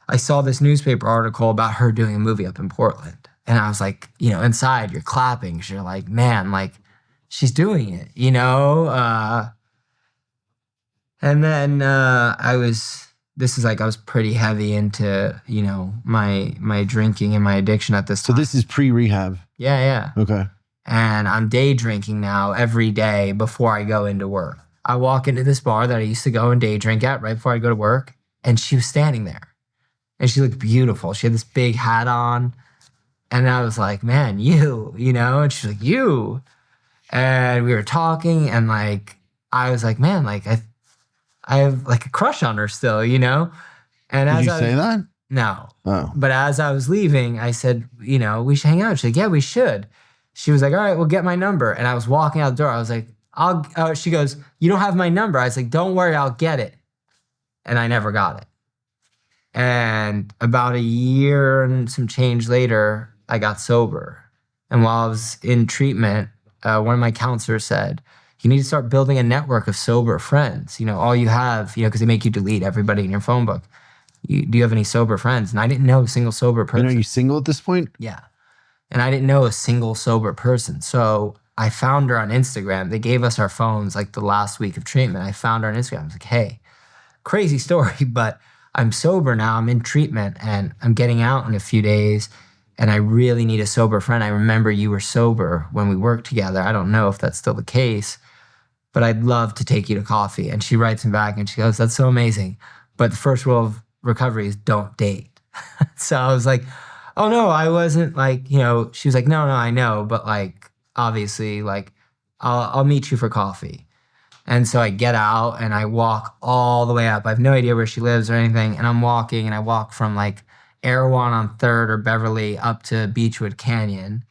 I saw this newspaper article about her doing a movie up in Portland. And I was like, you know, inside you're clapping. 'Cause you're like, man, like she's doing it, you know? And then I was pretty heavy into, you know, my drinking and my addiction at this time. So this is pre-rehab? Yeah. Okay. And I'm day drinking now every day before I go into work. I walk into this bar that I used to go and day drink at right before I go to work, and she was standing there. And she looked beautiful. She had this big hat on. And I was like, man, you know? And she's like, you. And we were talking, and like, I was like, man, like I have like a crush on her still, you know? And Did you say that? No. Oh. But as I was leaving, I said, you know, we should hang out. She's like, yeah, we should. She was like, all right, well, get my number. And I was walking out the door. I was like, she goes, you don't have my number. I was like, don't worry, I'll get it. And I never got it. And about a year and some change later, I got sober. And while I was in treatment, one of my counselors said, you need to start building a network of sober friends. All you have, because they make you delete everybody in your phone book. Do you have any sober friends? And I didn't know a single sober person. And are you single at this point? Yeah. And I didn't know a single sober person. So I found her on Instagram. They gave us our phones like the last week of treatment. I found her on Instagram. I was like, hey, crazy story, but I'm sober now. I'm in treatment and I'm getting out in a few days. And I really need a sober friend. I remember you were sober when we worked together. I don't know if that's still the case, but I'd love to take you to coffee. And she writes me back and she goes, that's so amazing. But the first rule of recovery is don't date. So I was like, oh no, I wasn't like, she was like, no, I know. But like, obviously, like, I'll meet you for coffee. And so I get out and I walk all the way up. I have no idea where she lives or anything. And I'm walking and I walk from like Erewhon on 3rd or Beverly up to Beechwood Canyon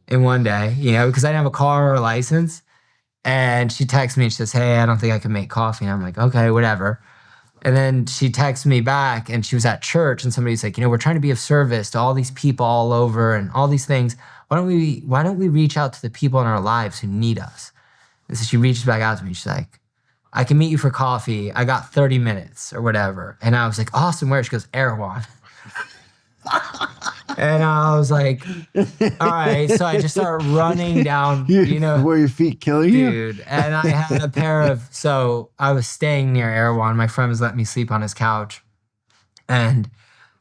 in one day, because I didn't have a car or a license. And she texts me and she says, hey, I don't think I can make coffee. And I'm like, okay, whatever. And then she texts me back and she was at church and somebody's like, we're trying to be of service to all these people all over and all these things. Why don't we reach out to the people in our lives who need us? And so she reaches back out to me. She's like, I can meet you for coffee. I got 30 minutes or whatever. And I was like, awesome. Where? She goes, Erewhon. And I was like, all right. So I just started running down, where your feet kill you, dude. And I had so I was staying near Erewhon. My friend was letting me sleep on his couch. And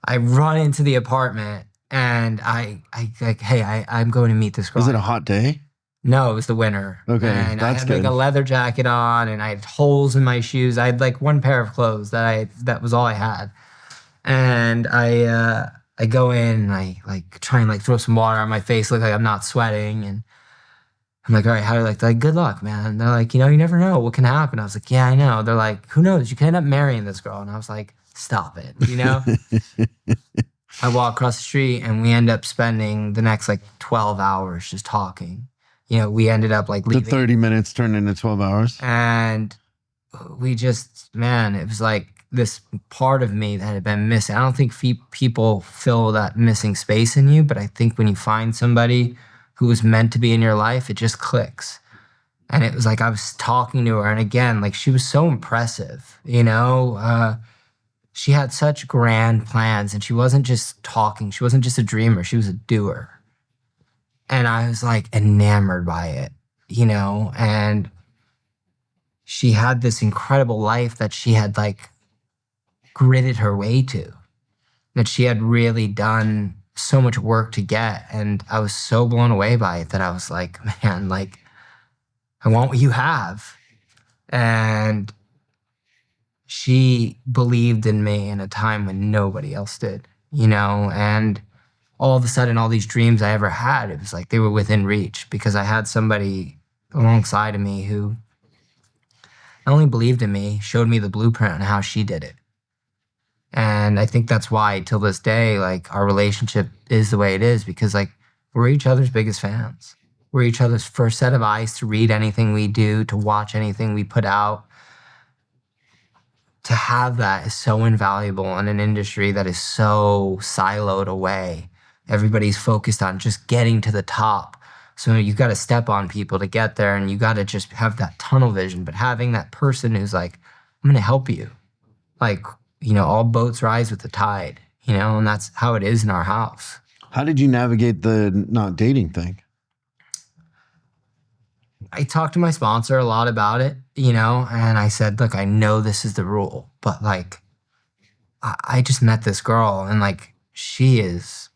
I run into the apartment and I like, hey, I'm going to meet this girl. Is it a hot day? No, it was the winter. Okay, and that's I had good. like a leather jacket on and I had holes in my shoes. I had like one pair of clothes that was all I had. And I go in and I like try and like throw some water on my face, look like I'm not sweating. And I'm like, all right, how do you like? They're like, good luck, man. And they're like, you never know what can happen. I was like, yeah, I know. They're like, who knows? You can end up marrying this girl. And I was like, stop it, I walk across the street and we end up spending the next like 12 hours just talking. We ended up like leaving. The 30 minutes turned into 12 hours. And we just, man, it was like this part of me that had been missing. I don't think people fill that missing space in you, but I think when you find somebody who was meant to be in your life, it just clicks. And it was like I was talking to her, and again, like she was so impressive, she had such grand plans, and she wasn't just talking. She wasn't just a dreamer. She was a doer. And I was like enamored by it, and she had this incredible life that she had like gritted her way to, that she had really done so much work to get. And I was so blown away by it that I was like, man, like, I want what you have. And she believed in me in a time when nobody else did, and all of a sudden, all these dreams I ever had, it was like they were within reach because I had somebody alongside of me who not only believed in me, showed me the blueprint on how she did it. And I think that's why, till this day, like our relationship is the way it is, because like we're each other's biggest fans. We're each other's first set of eyes to read anything we do, to watch anything we put out. To have that is so invaluable in an industry that is so siloed away. Everybody's focused on just getting to the top. So you've got to step on people to get there, and you got to just have that tunnel vision. But having that person who's like, I'm going to help you. Like, all boats rise with the tide, and that's how it is in our house. How did you navigate the not dating thing? I talked to my sponsor a lot about it, and I said, look, I know this is the rule, but like, I just met this girl and like, she is,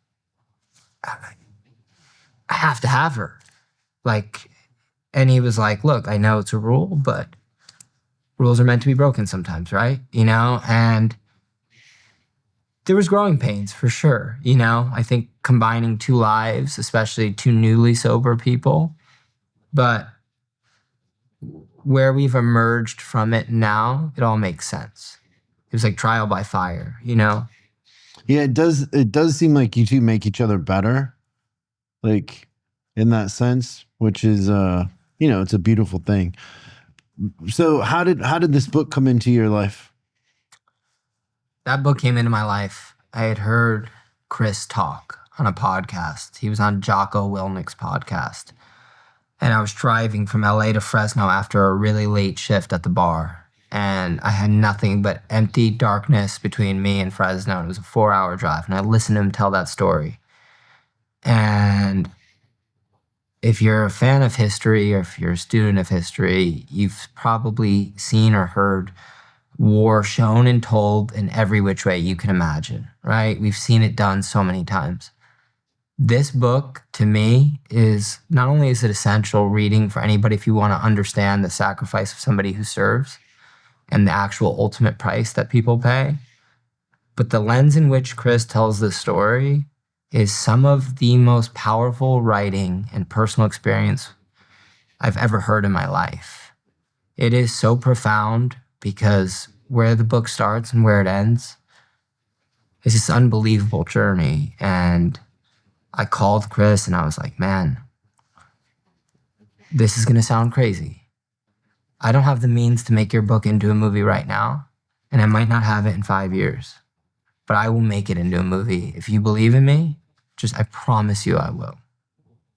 I have to have her. Like, and he was like, look, I know it's a rule, but rules are meant to be broken sometimes, right? And there was growing pains for sure. I think combining two lives, especially two newly sober people, but where we've emerged from it now, it all makes sense. It was like trial by fire, Yeah, it does seem like you two make each other better, like in that sense, which is, it's a beautiful thing. So how did this book come into your life? That book came into my life. I had heard Chris talk on a podcast. He was on Jocko Willnick's podcast. And I was driving from LA to Fresno after a really late shift at the bar. And I had nothing but empty darkness between me and Fresno. It was a 4-hour drive. And I listened to him tell that story. And if you're a fan of history or if you're a student of history, you've probably seen or heard war shown and told in every which way you can imagine, right? We've seen it done so many times. This book, to me, is not only is it essential reading for anybody if you want to understand the sacrifice of somebody who serves and the actual ultimate price that people pay, but the lens in which Chris tells this story is some of the most powerful writing and personal experience I've ever heard in my life. It is so profound because where the book starts and where it ends is this unbelievable journey. And I called Chris and I was like, man, this is going to sound crazy. I don't have the means to make your book into a movie right now, and I might not have it in 5 years, but I will make it into a movie. If you believe in me, I promise you I will.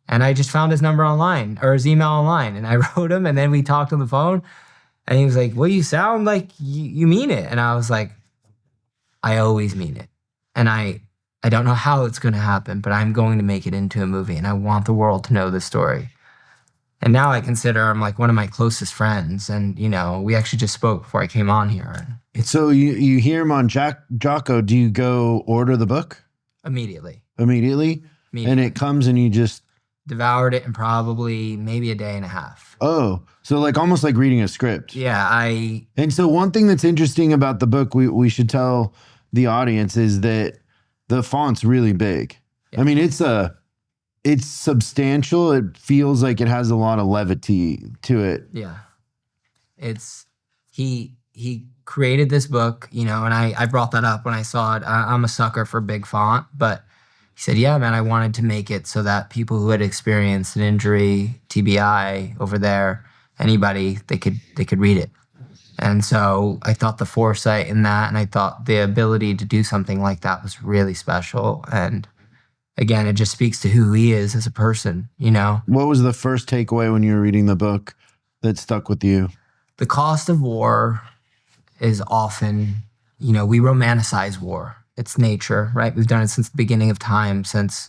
And I just found his number online, or his email online, and I wrote him, and then we talked on the phone, and he was like, well, you sound like you mean it. And I was like, I always mean it. And I don't know how it's going to happen, but I'm going to make it into a movie, and I want the world to know this story. And now I consider him like one of my closest friends. And, we actually just spoke before I came on here. So you hear him on Jocko. Do you go order the book? Immediately. And it comes and you just... devoured it in probably maybe a day and a half. Oh, so like almost like reading a script. Yeah, And so one thing that's interesting about the book we should tell the audience is that the font's really big. Yeah. I mean, it's substantial. It feels like it has a lot of levity to it. Yeah. He created this book, and I brought that up when I saw it. I'm a sucker for big font, but he said, yeah, man, I wanted to make it so that people who had experienced an injury, TBI over there, anybody, they could read it. And so I thought the foresight in that, and I thought the ability to do something like that was really special. And again, it just speaks to who he is as a person, What was the first takeaway when you were reading the book that stuck with you? The cost of war is often, we romanticize war. It's nature, right? We've done it since the beginning of time, since,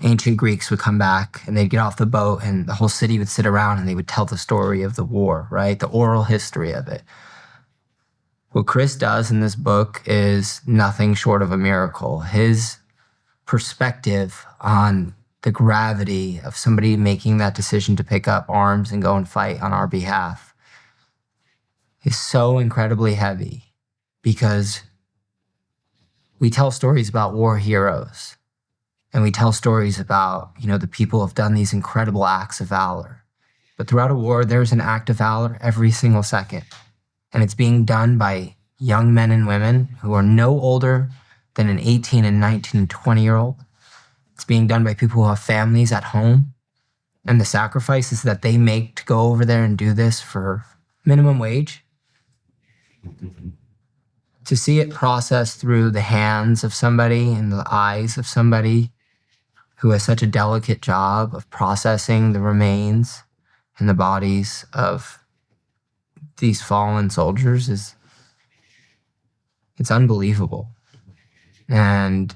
ancient Greeks would come back and they'd get off the boat and the whole city would sit around and they would tell the story of the war, right? The oral history of it. What Chris does in this book is nothing short of a miracle. His perspective on the gravity of somebody making that decision to pick up arms and go and fight on our behalf is so incredibly heavy, because we tell stories about war heroes, and we tell stories about, the people who have done these incredible acts of valor. But throughout a war, there's an act of valor every single second. And it's being done by young men and women who are no older than an 18 and 19 and 20-year-old. It's being done by people who have families at home. And the sacrifices that they make to go over there and do this for minimum wage, to see it processed through the hands of somebody and the eyes of somebody who has such a delicate job of processing the remains and the bodies of these fallen soldiers it's unbelievable. And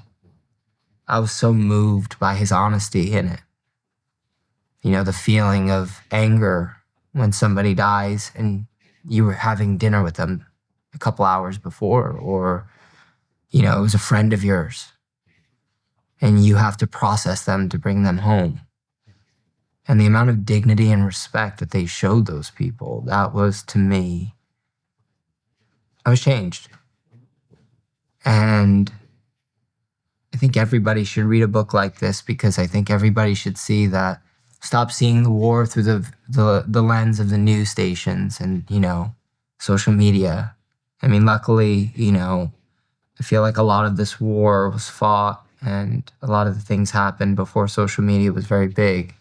I was so moved by his honesty in it. The feeling of anger when somebody dies and you were having dinner with them a couple hours before, or, it was a friend of yours and you have to process them to bring them home. And the amount of dignity and respect that they showed those people, that was, to me, I was changed. And I think everybody should read a book like this, because I think everybody should see that, stop seeing the war through the lens of the news stations and, social media. I mean, luckily, I feel like a lot of this war was fought and a lot of the things happened before social media was very big.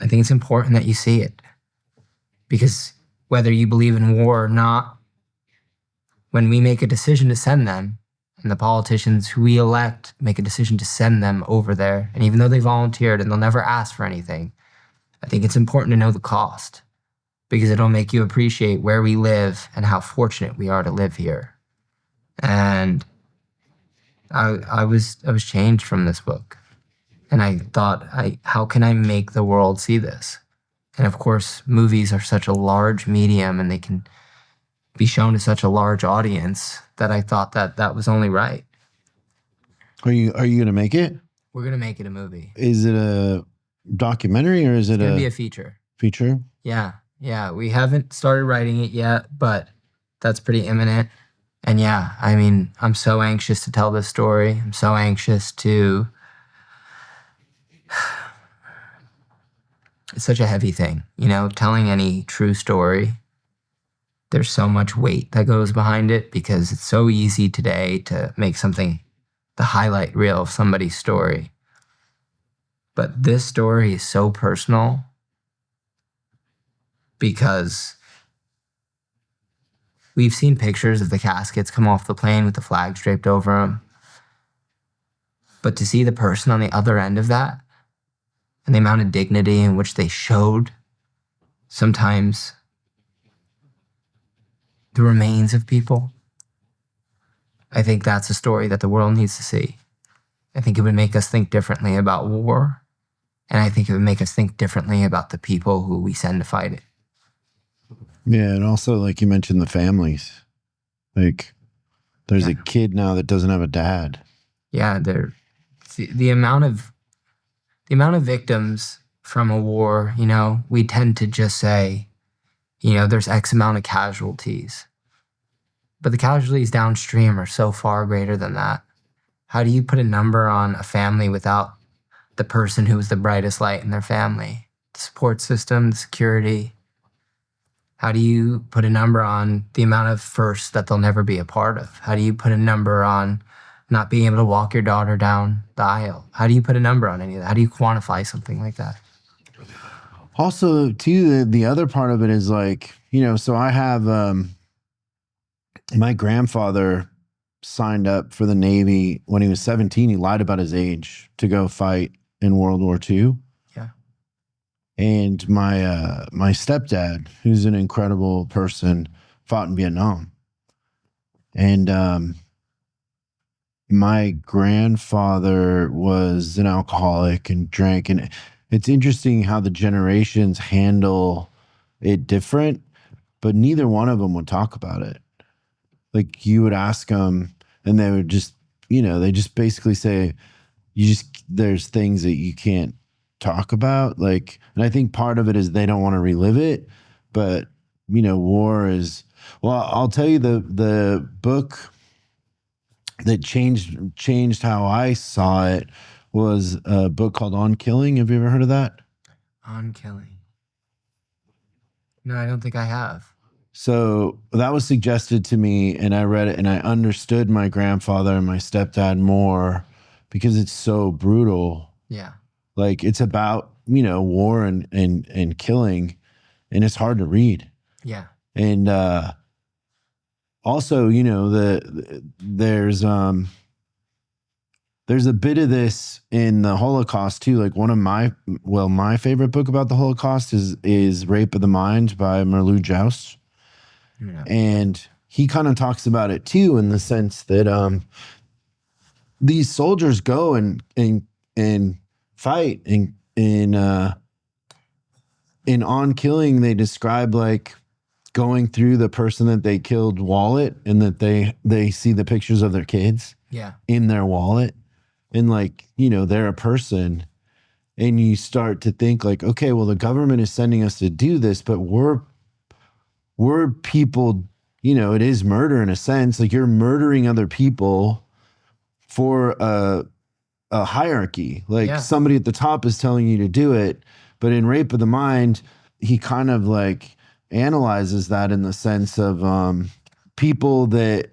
I think it's important that you see it, because whether you believe in war or not, when we make a decision to send them and the politicians who we elect make a decision to send them over there. And even though they volunteered and they'll never ask for anything, I think it's important to know the cost, because it'll make you appreciate where we live and how fortunate we are to live here. And I was changed from this book. And I thought, how can I make the world see this? And of course, movies are such a large medium and they can be shown to such a large audience that I thought that was only right. Are you going to make it? We're going to make it a movie. Is it a documentary or is it going to be a feature? Feature? Yeah. Yeah. We haven't started writing it yet, but that's pretty imminent. And yeah, I mean, I'm so anxious to tell this story. I'm so anxious to... It's such a heavy thing, you know, telling any true story. There's so much weight that goes behind it because it's so easy today to make something the highlight reel of somebody's story. But this story is so personal because we've seen pictures of the caskets come off the plane with the flags draped over them. But to see the person on the other end of that and the amount of dignity in which they showed sometimes the remains of people, I think that's a story that the world needs to see. I think it would make us think differently about war, and I think it would make us think differently about the people who we send to fight it. Yeah, and also, like you mentioned, the families. Like, there's a kid now that doesn't have a dad. Yeah, the amount of victims from a war, you know, we tend to just say, you know, there's X amount of casualties. But the casualties downstream are so far greater than that. How do you put a number on a family without the person who was the brightest light in their family? The support system, the security. How do you put a number on the amount of firsts that they'll never be a part of? How do you put a number on not being able to walk your daughter down the aisle? How do you put a number on any of that? How do you quantify something like that? Also, too, the other part of it is like, you know, so I have, my grandfather signed up for the Navy when he was 17. He lied about his age to go fight in World War II. Yeah. And my stepdad, who's an incredible person, fought in Vietnam. And my grandfather was an alcoholic and drank. And it's interesting how the generations handle it different, but neither one of them would talk about it. Like, you would ask them and they would just, you know, they just basically say, there's things that you can't talk about. Like, and I think part of it is they don't want to relive it, but, you know, war is, well, I'll tell you the book that changed how I saw it was a book called On Killing. Have you ever heard of that? On Killing. No, I don't think I have. So that was suggested to me, and I read it, and I understood my grandfather and my stepdad more because it's so brutal. Yeah. Like, it's about, you know, war and killing, and it's hard to read. Yeah. And also, you know, there's a bit of this in the Holocaust too. Like, one of my favorite book about the Holocaust is Rape of the Mind by Merleau Joust. Yeah. And he kind of talks about it too, in the sense that these soldiers go and fight, and in On Killing, they describe like going through the person that they killed wallet, and that they see the pictures of their kids in their wallet, and like, you know, they're a person, and you start to think like, okay, well, the government is sending us to do this, but we're people, you know, it is murder in a sense. Like, you're murdering other people for a hierarchy. Like, somebody at the top is telling you to do it. But in Rape of the Mind, he kind of like analyzes that in the sense of people that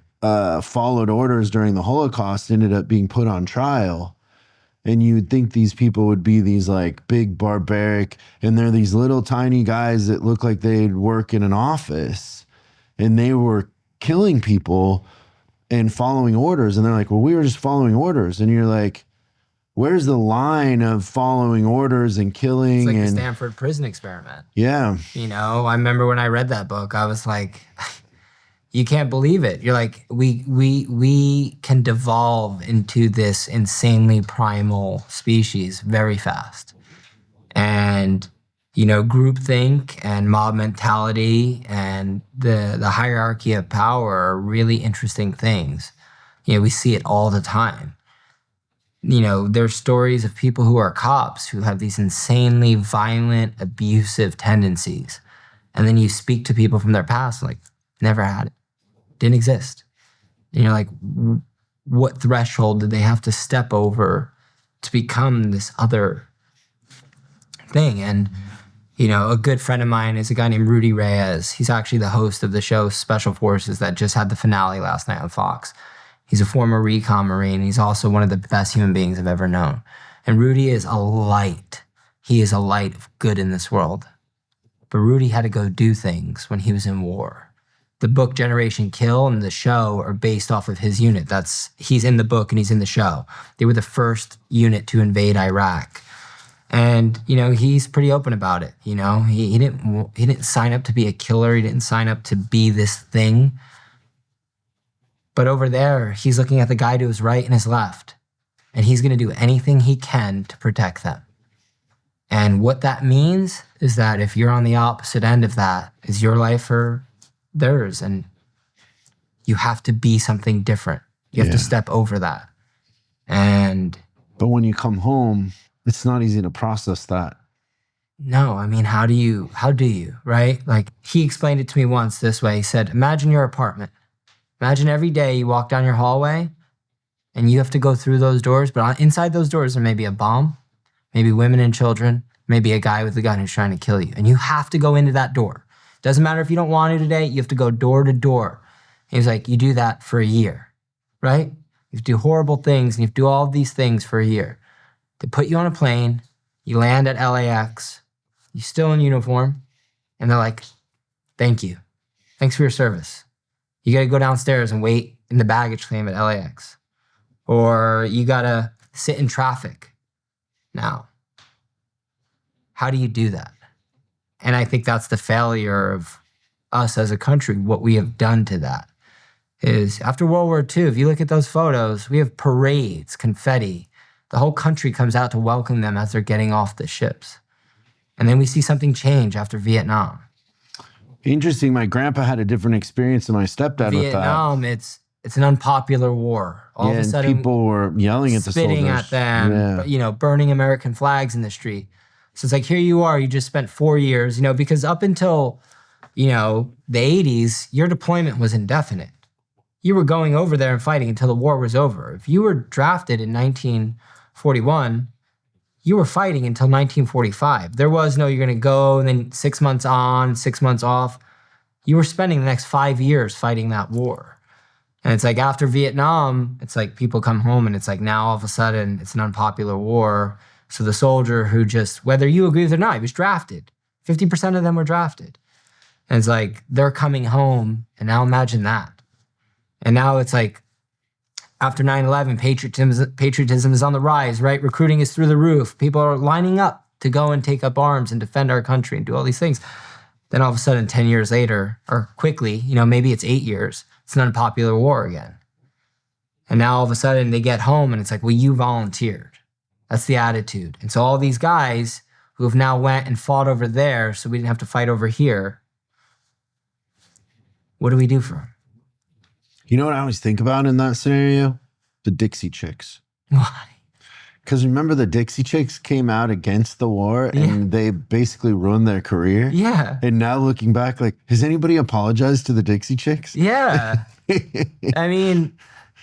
followed orders during the Holocaust ended up being put on trial. And you would think these people would be these like big barbaric, and they're these little tiny guys that look like they'd work in an office, and they were killing people and following orders. And they're like, well, we were just following orders. And you're like, where's the line of following orders and killing? It's like and the Stanford prison experiment. yeah, You know, I remember when I read that book, I was like, you can't believe it. You're like, we can devolve into this insanely primal species very fast. And, you know, groupthink and mob mentality and the hierarchy of power are really interesting things. You know, we see it all the time. You know, there's stories of people who are cops who have these insanely violent, abusive tendencies. And then you speak to people from their past, like, never had it, didn't exist. And you're like, what threshold did they have to step over to become this other thing? And, you know, a good friend of mine is a guy named Rudy Reyes. He's actually the host of the show Special Forces that just had the finale last night on Fox. He's a former recon Marine. He's also one of the best human beings I've ever known. And Rudy is a light. He is a light of good in this world. But Rudy had to go do things when he was in war. The book Generation Kill and the show are based off of his unit. He's in the book and he's in the show. They were the first unit to invade Iraq. And, you know, he's pretty open about it. You know, he didn't sign up to be a killer. He didn't sign up to be this thing. But over there, he's looking at the guy to his right and his left. And he's going to do anything he can to protect them. And what that means is that if you're on the opposite end of that, is your life or theirs. And you have to be something different. You have to step over that. But when you come home, it's not easy to process that. No, I mean, how do you, right? Like, he explained it to me once this way. He said, imagine your apartment. Imagine every day you walk down your hallway and you have to go through those doors, but inside those doors there may be a bomb, maybe women and children, maybe a guy with a gun who's trying to kill you. And you have to go into that door. Doesn't matter if you don't want to today, you have to go door to door. And he's like, you do that for a year, right? You do horrible things and you do all of these things for a year. They put you on a plane, you land at LAX, you're still in uniform, and they're like, thank you. Thanks for your service. You got to go downstairs and wait in the baggage claim at LAX. Or you got to sit in traffic. Now, how do you do that? And I think that's the failure of us as a country. What we have done to that is after World War II, if you look at those photos, we have parades, confetti. The whole country comes out to welcome them as they're getting off the ships. And then we see something change after Vietnam. Interesting. My grandpa had a different experience than my stepdad with that. Vietnam, it's an unpopular war. All of a sudden, people were yelling at the soldiers. Spitting at them, you know, burning American flags in the street. So it's like, here you are, you just spent 4 years, you know, because up until, you know, the 80s, your deployment was indefinite. You were going over there and fighting until the war was over. If you were drafted in 1941, you were fighting until 1945. There was no, you're going to go and then 6 months on, 6 months off. You were spending the next 5 years fighting that war. And it's like after Vietnam, it's like people come home and it's like now all of a sudden it's an unpopular war. So the soldier who just, whether you agree with it or not, he was drafted. 50% of them were drafted. And it's like they're coming home and now imagine that. And now it's like, after 9/11, patriotism is on the rise, right? Recruiting is through the roof. People are lining up to go and take up arms and defend our country and do all these things. Then all of a sudden, 10 years later, or quickly, you know, maybe it's 8 years, it's an unpopular war again. And now all of a sudden they get home and it's like, well, you volunteered. That's the attitude. And so all these guys who have now went and fought over there so we didn't have to fight over here, what do we do for them? You know what I always think about in that scenario? The Dixie Chicks. Why? Because remember the Dixie Chicks came out against the war and they basically ruined their career? Yeah. And now looking back, like, has anybody apologized to the Dixie Chicks? Yeah. I mean,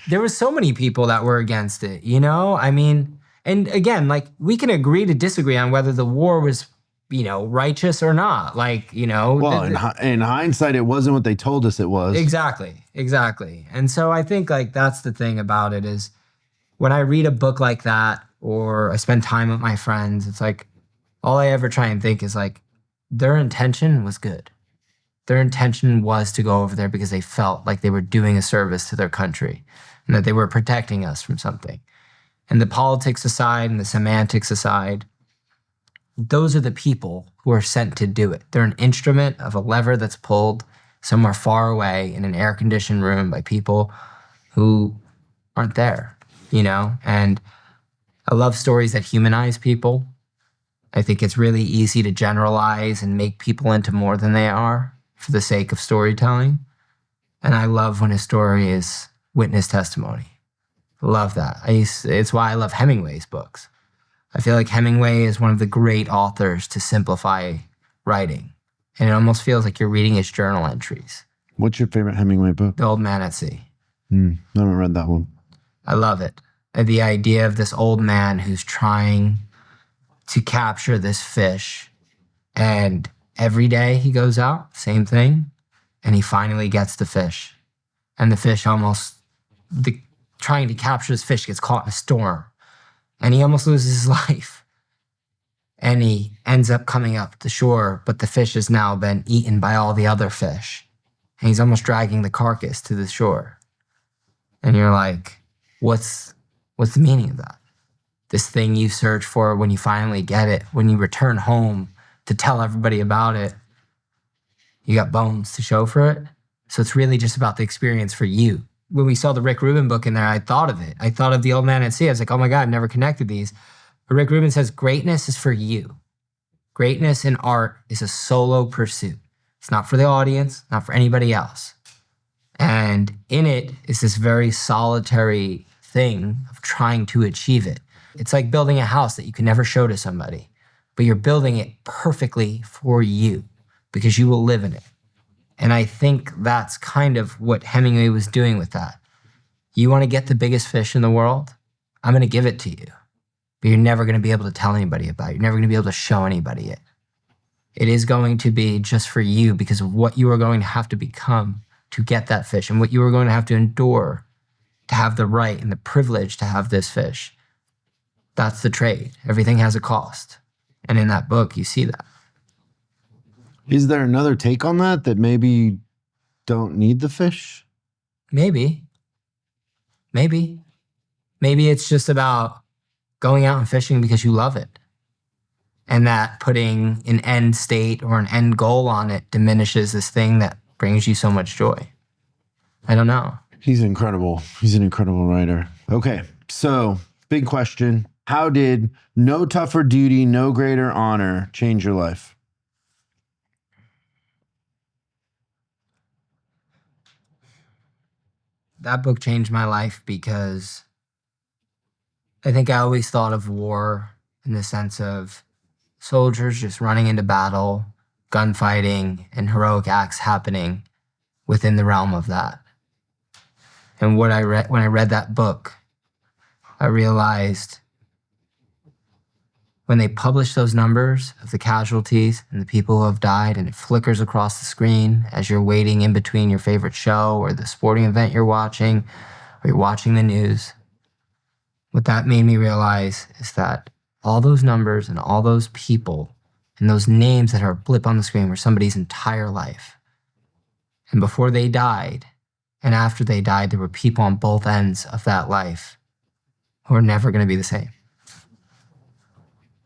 there were so many people that were against it, you know? I mean, and again, like, we can agree to disagree on whether the war was, you know, righteous or not. Like, you know. Well, in hindsight, it wasn't what they told us it was. Exactly. And so I think, like, that's the thing about it is when I read a book like that or I spend time with my friends, it's like all I ever try and think is like their intention was good. Their intention was to go over there because they felt like they were doing a service to their country and that they were protecting us from something. And the politics aside and the semantics aside, those are the people who are sent to do it. They're an instrument of a lever that's pulled somewhere far away in an air-conditioned room by people who aren't there, And I love stories that humanize people. I think it's really easy to generalize and make people into more than they are for the sake of storytelling. And I love when a story is witness testimony. I love that. It's why I love Hemingway's books. I feel like Hemingway is one of the great authors to simplify writing. And it almost feels like you're reading his journal entries. What's your favorite Hemingway book? The Old Man at Sea. I haven't read that one. I love it. The idea of this old man who's trying to capture this fish. And every day he goes out, same thing, and he finally gets the fish. And the fish trying to capture this fish gets caught in a storm. And he almost loses his life. And he ends up coming up the shore, but the fish has now been eaten by all the other fish. And he's almost dragging the carcass to the shore. And you're like, what's the meaning of that? This thing you search for, when you finally get it, when you return home to tell everybody about it, you got bones to show for it. So it's really just about the experience for you. When we saw the Rick Rubin book in there, I thought of it. I thought of The Old Man at Sea. I was like, oh my God, I've never connected these. But Rick Rubin says greatness is for you. Greatness in art is a solo pursuit. It's not for the audience, not for anybody else. And in it is this very solitary thing of trying to achieve it. It's like building a house that you can never show to somebody, but you're building it perfectly for you because you will live in it. And I think that's kind of what Hemingway was doing with that. You want to get the biggest fish in the world? I'm going to give it to you. But you're never going to be able to tell anybody about it. You're never going to be able to show anybody it. It is going to be just for you because of what you are going to have to become to get that fish and what you are going to have to endure to have the right and the privilege to have this fish. That's the trade. Everything has a cost. And in that book, you see that. Is there another take on that maybe you don't need the fish? Maybe. Maybe it's just about going out and fishing because you love it. And that putting an end state or an end goal on it diminishes this thing that brings you so much joy. I don't know. He's incredible. He's an incredible writer. Okay, so big question. How did No Tougher Duty, No Greater Honor change your life? That book changed my life because I think I always thought of war in the sense of soldiers just running into battle, gunfighting, and heroic acts happening within the realm of that. And when I read that book, I realized when they publish those numbers of the casualties and the people who have died, and it flickers across the screen as you're waiting in between your favorite show or the sporting event you're watching, or you're watching the news, what that made me realize is that all those numbers and all those people and those names that are a blip on the screen were somebody's entire life. And before they died and after they died, there were people on both ends of that life who are never going to be the same.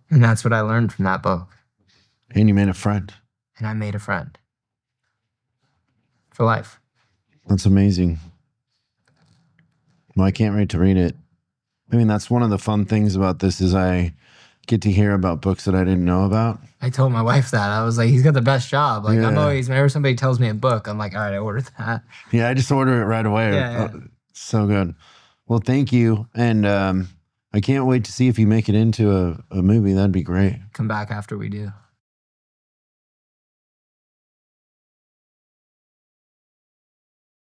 And that's what I learned from that book. And you made a friend. And I made a friend. For life. That's amazing. Well, I can't wait to read it. I mean, that's one of the fun things about this is I get to hear about books that I didn't know about. I told my wife that. I was like, he's got the best job. Like, Yeah. I'm always, whenever somebody tells me a book, I'm like, all right, I ordered that. Yeah, I just order it right away. Yeah. Oh, so good. Well, thank you. And I can't wait to see if you make it into a movie. That'd be great. Come back after we do.